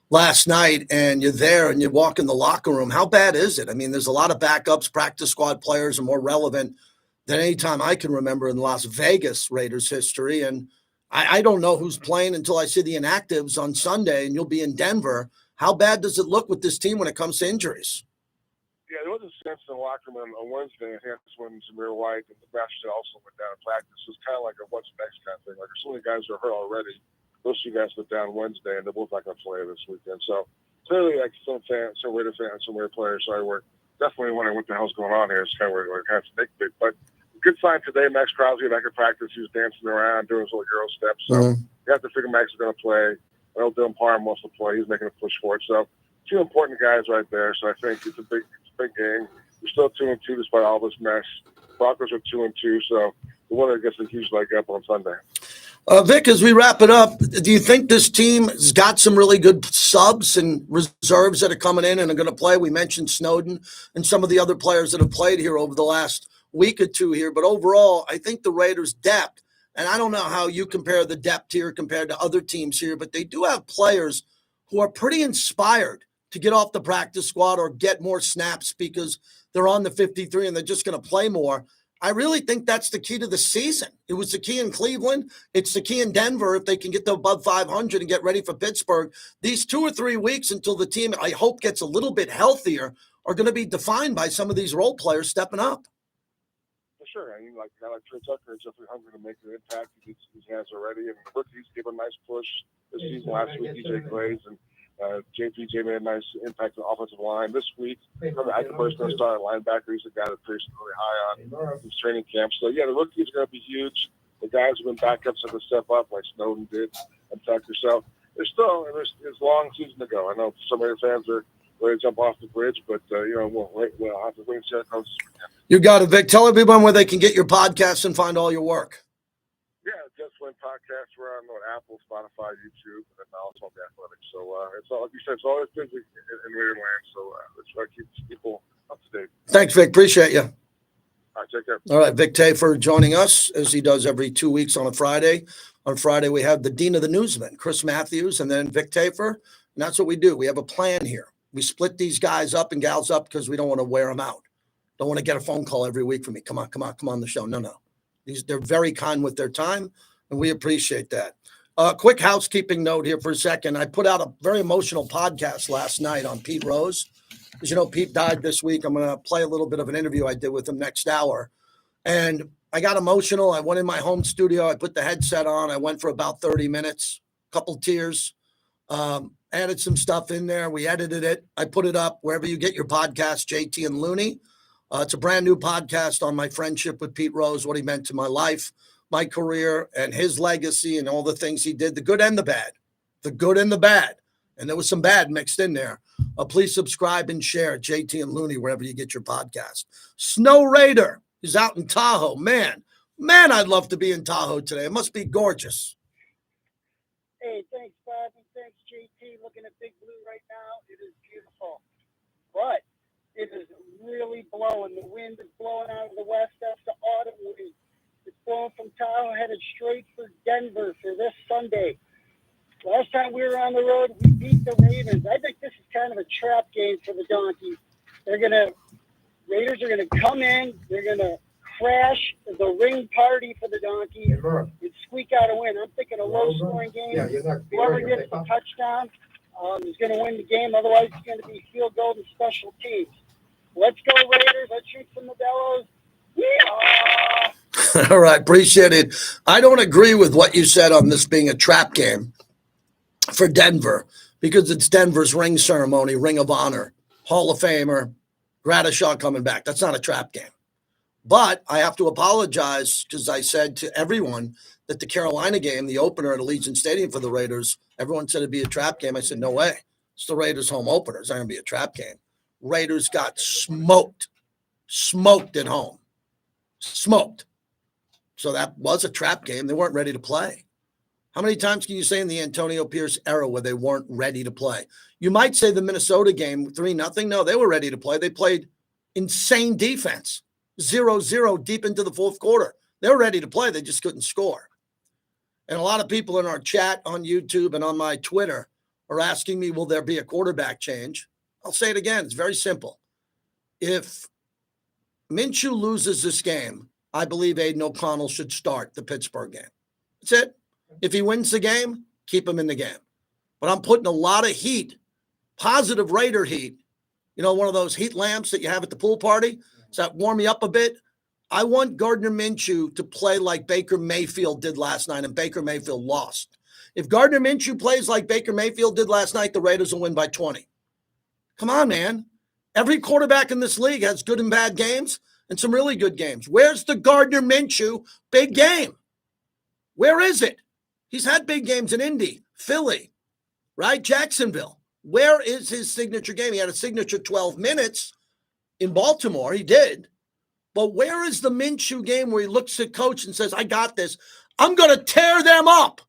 last night, and you're there and you walk in the locker room. How bad is it? I mean, there's a lot of backups. Practice squad players are more relevant than any time I can remember in Las Vegas Raiders history. And I don't know who's playing until I see the inactives on Sunday, and you'll be in Denver. How bad does it look with this team when it comes to injuries? Yeah, there was a sense in the locker room on Wednesday. I think that's when Samir White and the Master also went down to practice. It was kind of like a what's next kind of thing. Like, there's so many guys who are hurt already. Those two guys went down Wednesday, and they're both not going to play this weekend. So clearly, like some Raider fans, some Raider players, we're definitely wondering what the hell's going on here. It's kind of we're kind of snake bit. But good sign today, Max Crosby back at practice. He was dancing around, doing his little Euro steps. So you have to figure Max is going to play. I know Dylan Parham wants to play. He's making a push for it. So two important guys right there. So I think it's a big game. We're still 2-2 despite all this mess. Broncos are 2-2, so the winner gets a huge leg up on Sunday. Vic, as we wrap it up, do you think this team has got some really good subs and reserves that are coming in and are going to play? We mentioned Snowden and some of the other players that have played here over the last week or two here, but overall, I think the Raiders' depth, and I don't know how you compare the depth here compared to other teams here, but they do have players who are pretty inspired to get off the practice squad or get more snaps because they're on the 53 and they're just going to play more. I really think that's the key to the season. It was the key in Cleveland. It's the key in Denver if they can get to above 500 and get ready for Pittsburgh. These 2 or 3 weeks until the team, I hope, gets a little bit healthier are going to be defined by some of these role players stepping up. For sure. I mean, like a guy like Trey Tucker is definitely hungry to make an impact. He has already. And the rookies gave a nice push this season last week, DJ Glaze and JPJ made a nice impact on the offensive line. This week, Eichenberg's going to start at linebacker. He's a guy that plays really high on his training camp. So, yeah, the rookies are going to be huge. The guys who've been backups have to step up, like Snowden did and Tucker. So there's a long season to go. I know some of your fans are ready to jump off the bridge, but, we'll have to wait and see how it goes this weekend. You got it, Vic. Tell everyone where they can get your podcast and find all your work. Yeah, Just Win podcast. We're on Apple, Spotify, YouTube, and also on the Athletic. So it's all, like you said, it's always busy in Raider land. So let's try to keep people up to date. Thanks, Vic. Appreciate you. All right, take care. All right, Vic Tafur joining us as he does every 2 weeks on a Friday. On Friday, we have the Dean of the Newsmen, Chris Matthews, and then Vic Tafur. And that's what we do. We have a plan here. We split these guys up and gals up because we don't want to wear them out. Don't want to get a phone call every week from me. Come on the show. No. They're very kind with their time, and we appreciate that. Quick housekeeping note here for a second. I put out a very emotional podcast last night on Pete Rose. As you know, Pete died this week. I'm going to play a little bit of an interview I did with him next hour. And I got emotional. I went in my home studio. I put the headset on. I went for about 30 minutes, couple tears, added some stuff in there. We edited it. I put it up wherever you get your podcast, JT and Looney. It's a brand new podcast on my friendship with Pete Rose, what he meant to my life, my career, and his legacy and all the things he did, the good and the bad, the good and the bad. And there was some bad mixed in there. Please subscribe and share JT and Looney wherever you get your podcast. Snow Raider is out in Tahoe. Man, I'd love to be in Tahoe today. It must be gorgeous. Hey, thanks, Bob, and thanks, JT. Looking at Big Blue right now, it is beautiful. But it is really blowing. The wind is blowing out of the west. That's the autumn wind. It's blowing from Tahoe, headed straight for Denver for this Sunday. Last time we were on the road, we beat the Ravens. I think this is kind of a trap game for the Donkeys. Raiders are gonna come in. They're gonna crash the ring party for the Donkeys and squeak out a win. I'm thinking a low-scoring game. Whoever gets the touchdown is going to win the game. Otherwise, it's going to be field goal and special teams. Let's go, Raiders. Let's shoot some Modelos. Yeah. All right, appreciate it. I don't agree with what you said on this being a trap game for Denver because it's Denver's ring ceremony, Ring of Honor, Hall of Famer, Gradishaw coming back. That's not a trap game. But I have to apologize because I said to everyone that the Carolina game, the opener at Allegiant Stadium for the Raiders, everyone said it'd be a trap game. I said, no way. It's the Raiders' home opener. It's not going to be a trap game. Raiders got smoked at home. Smoked. So that was a trap game. They weren't ready to play. How many times can you say in the Antonio Pierce era where they weren't ready to play? You might say the Minnesota game, 3-0. No, they were ready to play. They played insane defense. 0-0 deep into the fourth quarter. They were ready to play. They just couldn't score. And a lot of people in our chat on YouTube and on my Twitter are asking me, will there be a quarterback change? I'll say it again. It's very simple. If Minshew loses this game, I believe Aiden O'Connell should start the Pittsburgh game. That's it. If he wins the game, keep him in the game. But I'm putting a lot of heat, positive Raider heat, one of those heat lamps that you have at the pool party. Does that warm me up a bit? I want Gardner Minshew to play like Baker Mayfield did last night, and Baker Mayfield lost. If Gardner Minshew plays like Baker Mayfield did last night, the Raiders will win by 20. Come on, man. Every quarterback in this league has good and bad games and some really good games. Where's the Gardner Minshew big game? Where is it? He's had big games in Indy, Philly, right? Jacksonville. Where is his signature game? He had a signature 12 minutes in Baltimore. He did. But where is the Minshew game where he looks at coach and says, I got this. I'm going to tear them up.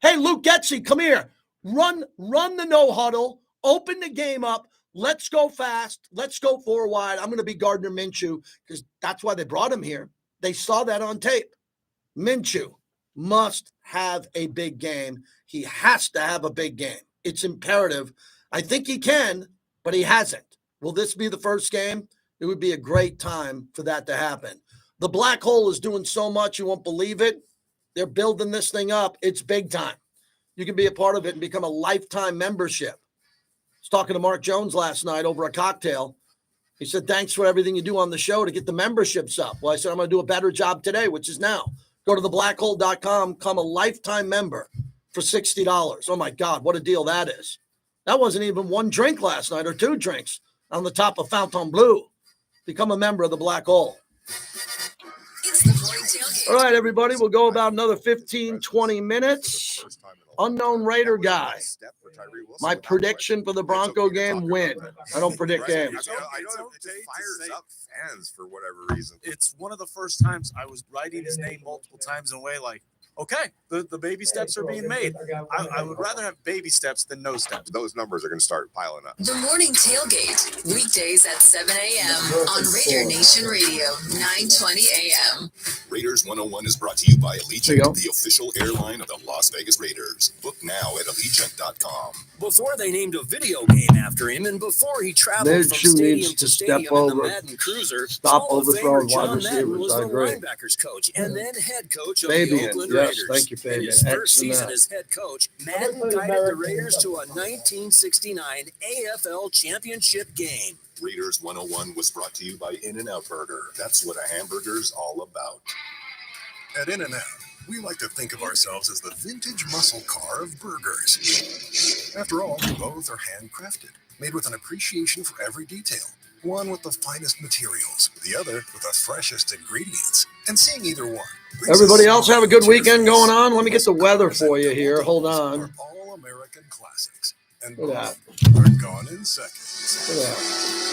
Hey, Luke Getsy, come here. Run the no huddle. Open the game up. Let's go fast. Let's go 4 wide. I'm going to be Gardner Minshew because that's why they brought him here. They saw that on tape. Minshew must have a big game. He has to have a big game. It's imperative. I think he can, but he hasn't. Will this be the first game? It would be a great time for that to happen. The black hole is doing so much, you won't believe it. They're building this thing up. It's big time. You can be a part of it and become a lifetime membership. I was talking to Mark Jones last night over a cocktail. He said, thanks for everything you do on the show to get the memberships up. Well, I said, I'm going to do a better job today, which is now. Go to theblackhole.com, become a lifetime member for $60. Oh, my God, what a deal that is. That wasn't even 1 drink last night or 2 drinks on the top of Fontainebleau. Become a member of the Black Hole. All right, everybody, we'll go about another 15, 20 minutes. Unknown Raider guy. My prediction for the Bronco game, win. I don't predict games. I know it fires up fans for whatever reason. It's one of the first times I was writing his name multiple times in a way like, okay, the baby steps are being made. I would rather have baby steps than no steps. Those numbers are going to start piling up. The Morning Tailgate, weekdays at 7 a.m. on Raider Nation Radio, 920 a.m. Raiders 101 is brought to you by Allegiant, the official airline of the Las Vegas Raiders. Book now at Allegiant.com. Before they named a video game after him, and before he traveled from stadium to stadium in the Madden Cruiser, Hall of Famer John Madden was the linebackers coach and then head coach of the Oakland Raiders. Thank you, Fabian. In his first season as head coach, Madden guided the Raiders to a 1969 AFL championship game. Raiders 101 was brought to you by In-N-Out Burger. That's what a hamburger's all about. At In-N-Out, we like to think of ourselves as the vintage muscle car of burgers. After all, both are handcrafted, made with an appreciation for every detail. One with the finest materials, the other with the freshest ingredients. And seeing either one. Everybody else have a good weekend going on? Let me get the weather for you here. Hold on. All American classics. And look at both are gone in seconds. Look at that.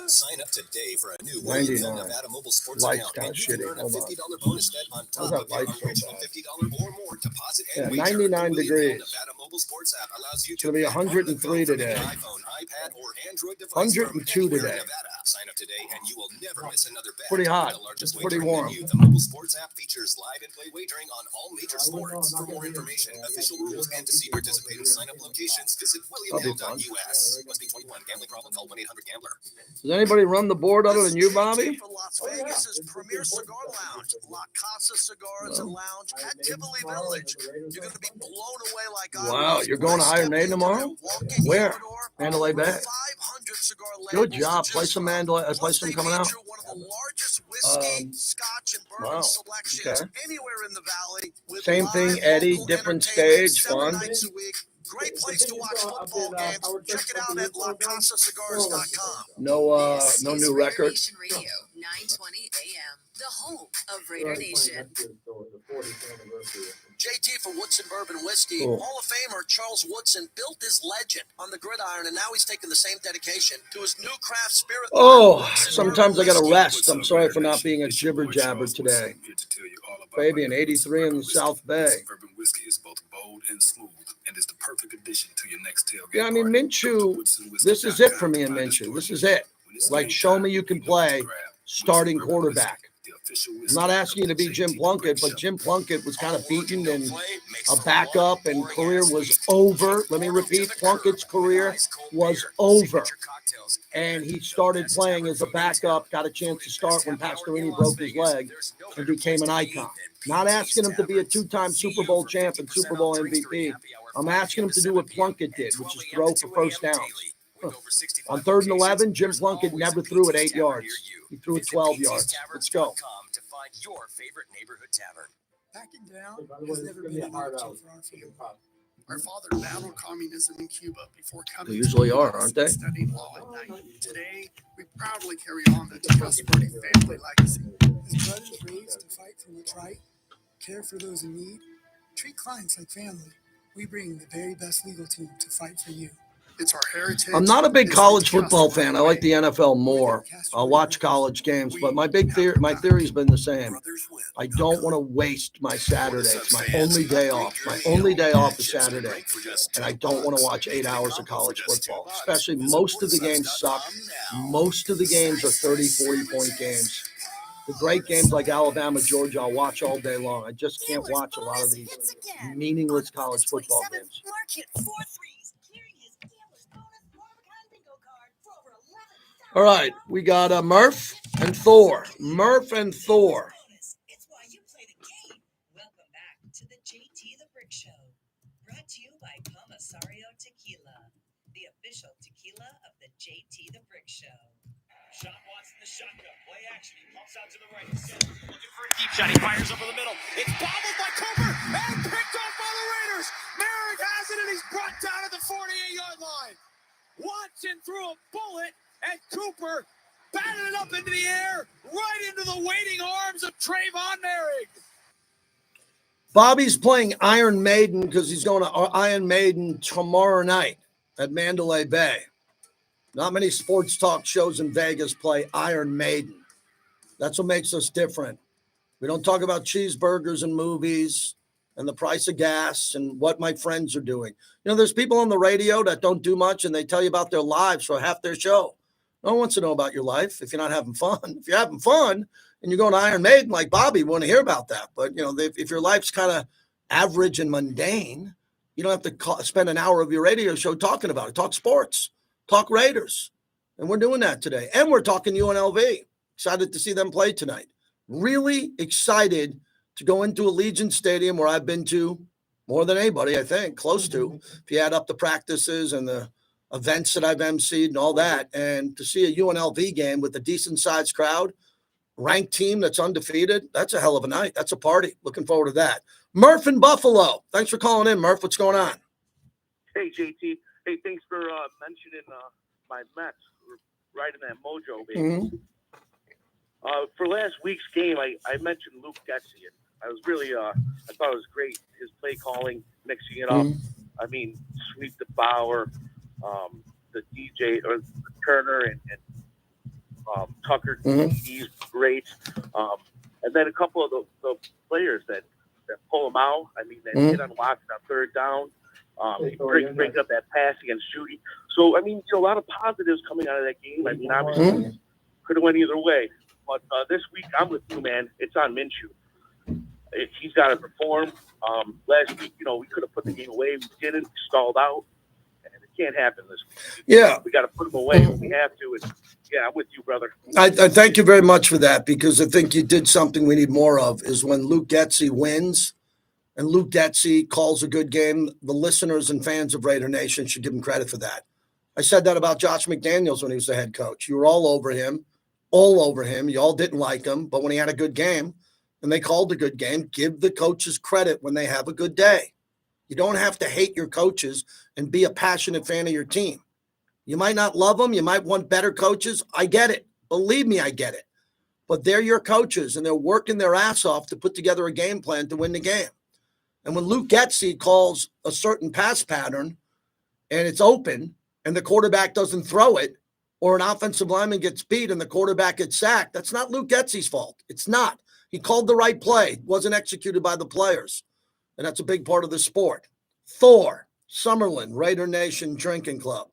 Sign up today for a new 99. Nevada mobile sports Light's account, kind of and you can shitty. earn a Hold on. $50 bonus bet on top of your original $50 or more deposit and wager. 99 The degrees. Nevada mobile sports app allows you It's to going to be bet on the 103 go from today. any iPhone, iPad, or Android device 102 from anywhere today. in Nevada. Sign up today and you will never miss another bet. Pretty hot. The largest It's pretty wagering warm. venue, the mobile sports app features live and play wagering on all major sports. For more information, official rules, and to see participating sign-up locations, visit williamhill.us. Must be 21. Gambling problem? Call 1-800-GAMBLER. Does anybody run the board other than you, Bobby? Las Vegas's premier cigar lounge, La Casa Cigars and Lounge at Tivoli Village. You're going to be blown away like I Wow, was. you're going to Iron Maiden tomorrow? Where? Mandalay Bay. 500 cigar Good labels job. to Play choose some from. Mandalay. Plus, Play some they coming out. feature one of the largest whiskey, scotch, and bourbon Wow. selections Okay. anywhere in the valley. With Same live thing, Eddie. local Different entertainment stage. 7 Fun. nights a week. Great place to watch football games. Check it out at LaCasaCigars.com. No new record. Nation Radio, 920 AM, the home of Raider Nation. JT for Woodson Bourbon Whiskey. Cool. Hall of Famer Charles Woodson built his legend on the gridiron, and now he's taking the same dedication to his new craft spirit. Oh, sometimes I got to rest. I'm sorry for not being a jibber jabber today. Fabian, 83 in the South Bay. Bourbon whiskey is both bold and smooth, and is the perfect addition to your next tailgate. Yeah, I mean, Minshew, this is it for me in Minshew. This is it. Like, show me you can play starting quarterback. I'm not asking you to be Jim Plunkett, but Jim Plunkett was kind of beaten and a backup, and career was over. Let me repeat, Plunkett's career was over. And he started playing as a backup, got a chance to start when Pastorini broke his leg and became an icon. Not asking him to be a two-time Super Bowl champ and Super Bowl MVP. I'm asking him to do what Plunkett did, which is throw for first downs. On 3rd and 11, Jim Plunkett never threw it 8 yards. He threw it 12 yards. Let's go. To find your favorite neighborhood tavern. Backing down has never been an option for our family. Our father battled communism in Cuba before coming. They usually to are, the US aren't they? and studying law at night. Today, we proudly carry on the trustworthy family legacy. His brothers raised to fight for what's right, care for those in need, treat clients like family. We bring the very best legal team to fight for you. It's our heritage. I'm not a big college football fan. I like the NFL more. I'll watch college games, but my theory's been the same. I don't want to waste my Saturday. It's my only day off. My only day off is Saturday, and I don't want to watch 8 hours of college football. Especially most of the games suck. Most of the games are 30, 40-point games. The great games like Alabama, Georgia, I'll watch all day long. I just can't watch a lot of these meaningless college football games. All right, we got Murph and Thor. Murph and Thor. It's why you play the game. Welcome back to the JT the Brick Show. Brought to you by Comisario Tequila, the official tequila of the JT the Brick Show. Shot Watson, the shotgun. Play action. He pumps out to the right. Looking for a deep shot. He fires over the middle. It's bobbled by Cooper and picked off by the Raiders. Merrick has it, and he's brought down at the 48-yard line. Watson threw a bullet, and Cooper batted it up into the air, right into the waiting arms of Trayvon Merrick. Bobby's playing Iron Maiden because he's going to Iron Maiden tomorrow night at Mandalay Bay. Not many sports talk shows in Vegas play Iron Maiden. That's what makes us different. We don't talk about cheeseburgers and movies and the price of gas and what my friends are doing. You know, there's people on the radio that don't do much and they tell you about their lives for half their show. No one wants to know about your life if you're not having fun. If you're having fun and you're going to Iron Maiden like Bobby, we want to hear about that. But, you know, if your life's kind of average and mundane, you don't have to spend an hour of your radio show talking about it. Talk sports. Talk Raiders. And we're doing that today. And we're talking UNLV. Excited to see them play tonight. Really excited to go into Allegiant Stadium, where I've been to more than anybody, I think, close to. If you add up the practices and the events that I've emceed and all that. And to see a UNLV game with a decent sized crowd, ranked team that's undefeated, that's a hell of a night. That's a party. Looking forward to that. Murph in Buffalo. Thanks for calling in, Murph. What's going on? Hey, JT. Hey, thanks for mentioning my Mets right in that mojo, baby. Mm-hmm. For last week's game, I mentioned Luke Getzey, and I was really, I thought it was great, his play calling, mixing it up. I mean, sweep the Bauer, the DJ, or Turner, and Tucker, he's great. And then a couple of the players that pull him out. I mean, that hit on Watson on third down. Break up that pass against Judy. So, I mean, a lot of positives coming out of that game. I mean, obviously, could have went either way. But this week, I'm with you, man. It's on Minshew. He's got to perform. Last week, we could have put the game away. We didn't. We stalled out. And it can't happen this week. Yeah. We got to put him away when we have to. And, yeah, I'm with you, brother. I thank you very much for that, because I think you did something we need more of, is when Luke Getzey wins and Luke Getzey calls a good game, the listeners and fans of Raider Nation should give him credit for that. I said that about Josh McDaniels when he was the head coach. You were all over him. You all didn't like him, but when he had a good game and they called a good game, give the coaches credit when they have a good day. You don't have to hate your coaches and be a passionate fan of your team. You might not love them. You might want better coaches. I get it. Believe me, I get it. But they're your coaches, and they're working their ass off to put together a game plan to win the game. And when Luke Getzey calls a certain pass pattern and it's open and the quarterback doesn't throw it, or an offensive lineman gets beat and the quarterback gets sacked, that's not Luke Getzey's fault. It's not. He called the right play. It wasn't executed by the players. And that's a big part of the sport. Thor, Summerlin, Raider Nation Drinking Club.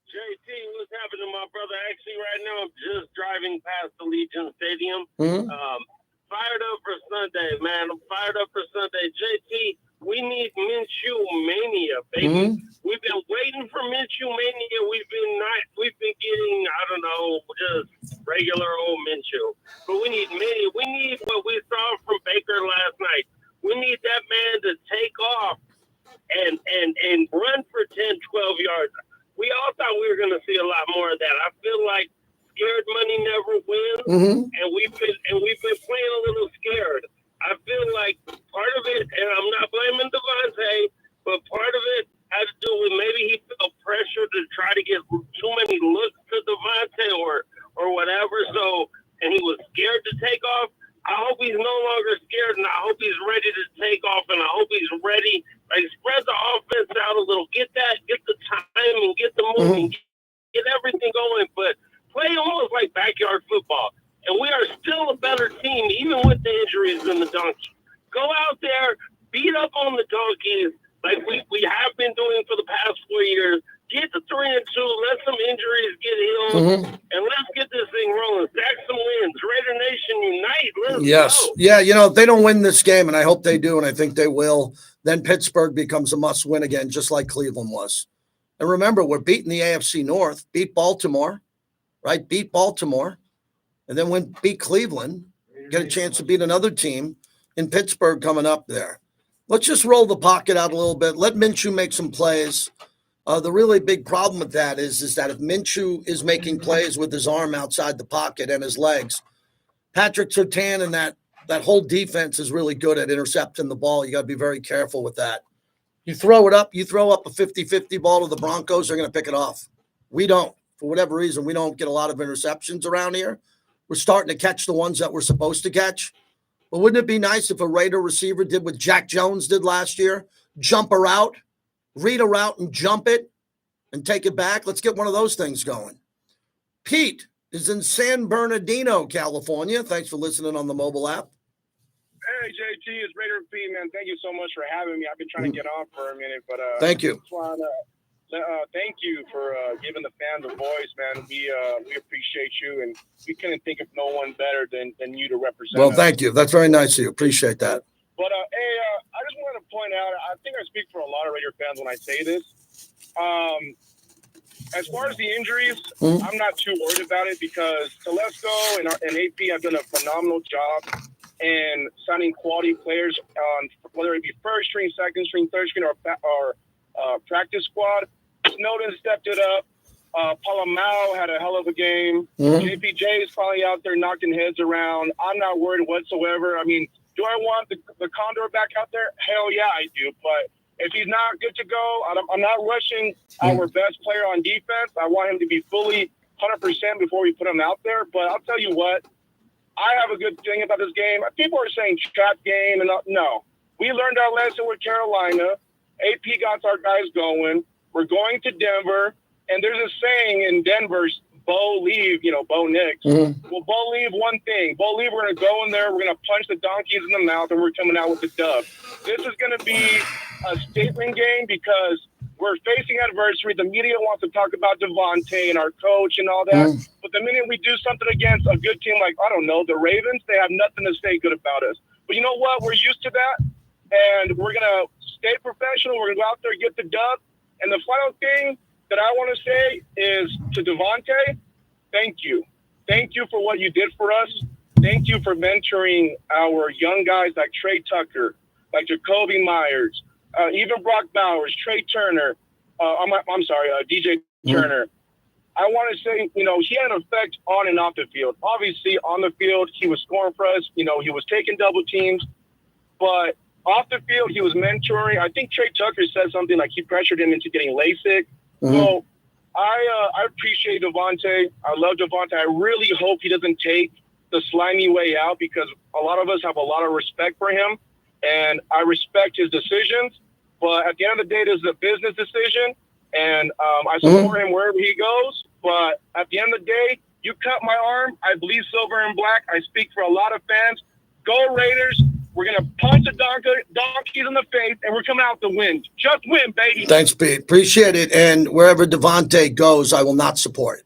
JT, what's happening, my brother? Actually, right now, I'm just driving past the Legion Stadium. Fired up for Sunday, man. I'm fired up for Sunday. JT, we need Minshew mania, baby. We've been waiting for Minshew mania. We've been getting, I don't know, just regular old Minshew. But we need mania. We need what we saw from Baker last night. We need that man to take off and run for 10, 12 yards. We all thought we were going to see a lot more of that. I feel like scared money never wins, and we've been playing a little scared. I feel like part of it, and I'm not blaming Devontae, but part of it has to do with maybe he felt pressure to try to get too many looks to Devontae or whatever. So, and he was scared to take off. I hope he's no longer scared, and I hope he's ready to take off, and I hope he's ready. Like, spread the offense out a little, get the timing, get the moving, get everything going, but play almost like backyard football. And we are still a better team, even with the injuries than the Donkeys. Go out there, beat up on the Donkeys like we have been doing for the past 4 years. Get to 3-2, let some injuries get healed, and let's get this thing rolling. Stack some wins. Raider Nation unite. Let's go. Yeah, if they don't win this game, and I hope they do, and I think they will, then Pittsburgh becomes a must-win again, just like Cleveland was. And remember, we're beating the AFC North, beat Baltimore, right? Beat Baltimore. And then beat Cleveland, get a chance to beat another team in Pittsburgh coming up there. Let's just roll the pocket out a little bit. Let Minshew make some plays. The really big problem with that is that if Minshew is making plays with his arm outside the pocket and his legs, Patrick Surtain and that whole defense is really good at intercepting the ball. You got to be very careful with that. You throw up a 50-50 ball to the Broncos, they're going to pick it off. We don't. For whatever reason, we don't get a lot of interceptions around here. We're starting to catch the ones that we're supposed to catch. But wouldn't it be nice if a Raider receiver did what Jack Jones did last year? Jump a route, read a route and jump it and take it back. Let's get one of those things going. Pete is in San Bernardino, California. Thanks for listening on the mobile app. Hey, JT, it's Raider P, man. Thank you so much for having me. I've been trying to get on for a minute, but thank you. Just wanna, thank you for giving the fans a voice, man. We appreciate you, and we couldn't think of no one better than you to represent Well, us. thank you. That's very nice of you. Appreciate that. But hey, I just wanted to point out, I think I speak for a lot of Raider fans when I say this. As far as the injuries, I'm not too worried about it because Telesco and AP have done a phenomenal job in signing quality players on whether it be first string, second string, third string, or practice squad. Snowden stepped it up. Palomao had a hell of a game. Mhm. JPJ is probably out there knocking heads around. I'm not worried whatsoever. I mean, do I want the Condor back out there? Hell yeah, I do. But if he's not good to go, I'm not rushing our best player on defense. I want him to be fully 100% before we put him out there. But I'll tell you what, I have a good thing about this game. People are saying trap game, and no. We learned our lesson with Carolina. AP got our guys going. We're going to Denver. And there's a saying in Denver, Bo leave, Bo Nix. Well, Bo leave one thing. Bo leave, we're going to go in there, we're going to punch the donkeys in the mouth, and we're coming out with the dub. This is going to be a statement game because we're facing adversity. The media wants to talk about Devontae and our coach and all that. But the minute we do something against a good team like, I don't know, the Ravens, they have nothing to say good about us. But you know what? We're used to that, and we're going to stay professional. We're going to go out there and get the dub. And the final thing that I want to say is to Devontae, thank you. Thank you for what you did for us. Thank you for mentoring our young guys like Trey Tucker, like Jacoby Myers, even Brock Bowers, Trey Turner. DJ Turner. I want to say, he had an effect on and off the field. Obviously, on the field, he was scoring for us. He was taking double teams. But off the field, he was mentoring. I think Trey Tucker said something like he pressured him into getting LASIK. So I appreciate Devontae. I love Devontae. I really hope he doesn't take the slimy way out because a lot of us have a lot of respect for him, and I respect his decisions. But at the end of the day, this is a business decision, and I support him wherever he goes. But at the end of the day, you cut my arm. I bleed silver and black. I speak for a lot of fans. Go Raiders. We're going to punch the donkeys in the face, and we're coming out to win. Just win, baby. Thanks, Pete. Appreciate it. And wherever Devontae goes, I will not support.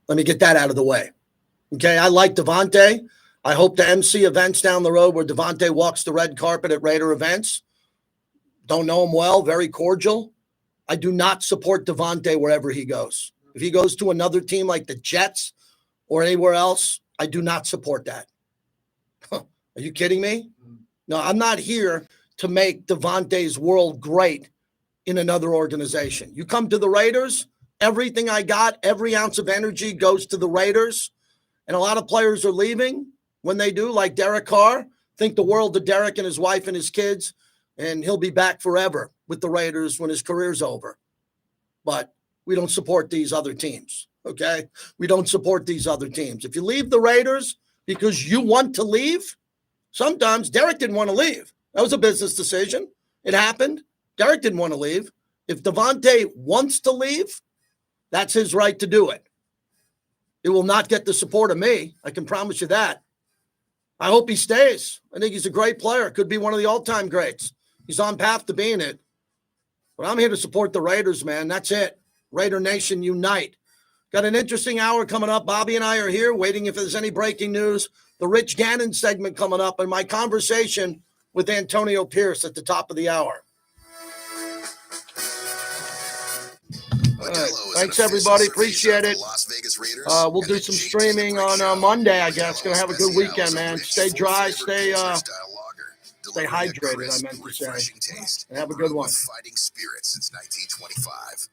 Let me get that out of the way. Okay, I like Devontae. I hope to MC events down the road where Devontae walks the red carpet at Raider events. Don't know him well, very cordial. I do not support Devontae wherever he goes. If he goes to another team like the Jets or anywhere else, I do not support that. Are you kidding me? No, I'm not here to make Devontae's world great in another organization. You come to the Raiders, everything I got, every ounce of energy goes to the Raiders. And a lot of players are leaving. When they do, like Derek Carr, think the world of Derek and his wife and his kids, and he'll be back forever with the Raiders when his career's over. But we don't support these other teams, okay? We don't support these other teams. If you leave the Raiders because you want to leave, sometimes Derek didn't want to leave. That was a business decision. It happened. Derek didn't want to leave. If Devontae wants to leave, that's his right to do it. It will not get the support of me. I can promise you that. I hope he stays. I think he's a great player. Could be one of the all-time greats. He's on path to being it. But I'm here to support the Raiders, man. That's it. Raider Nation unite. Got an interesting hour coming up. Bobby and I are here waiting if there's any breaking news. The Rich Gannon segment coming up and my conversation with Antonio Pierce at the top of the hour. All right. Thanks, everybody. Appreciate it. We'll do some streaming on Monday, I guess. Going to have a good weekend, man. Stay dry. Stay hydrated, I meant to say. And have a good one. Fighting spirit since 1925.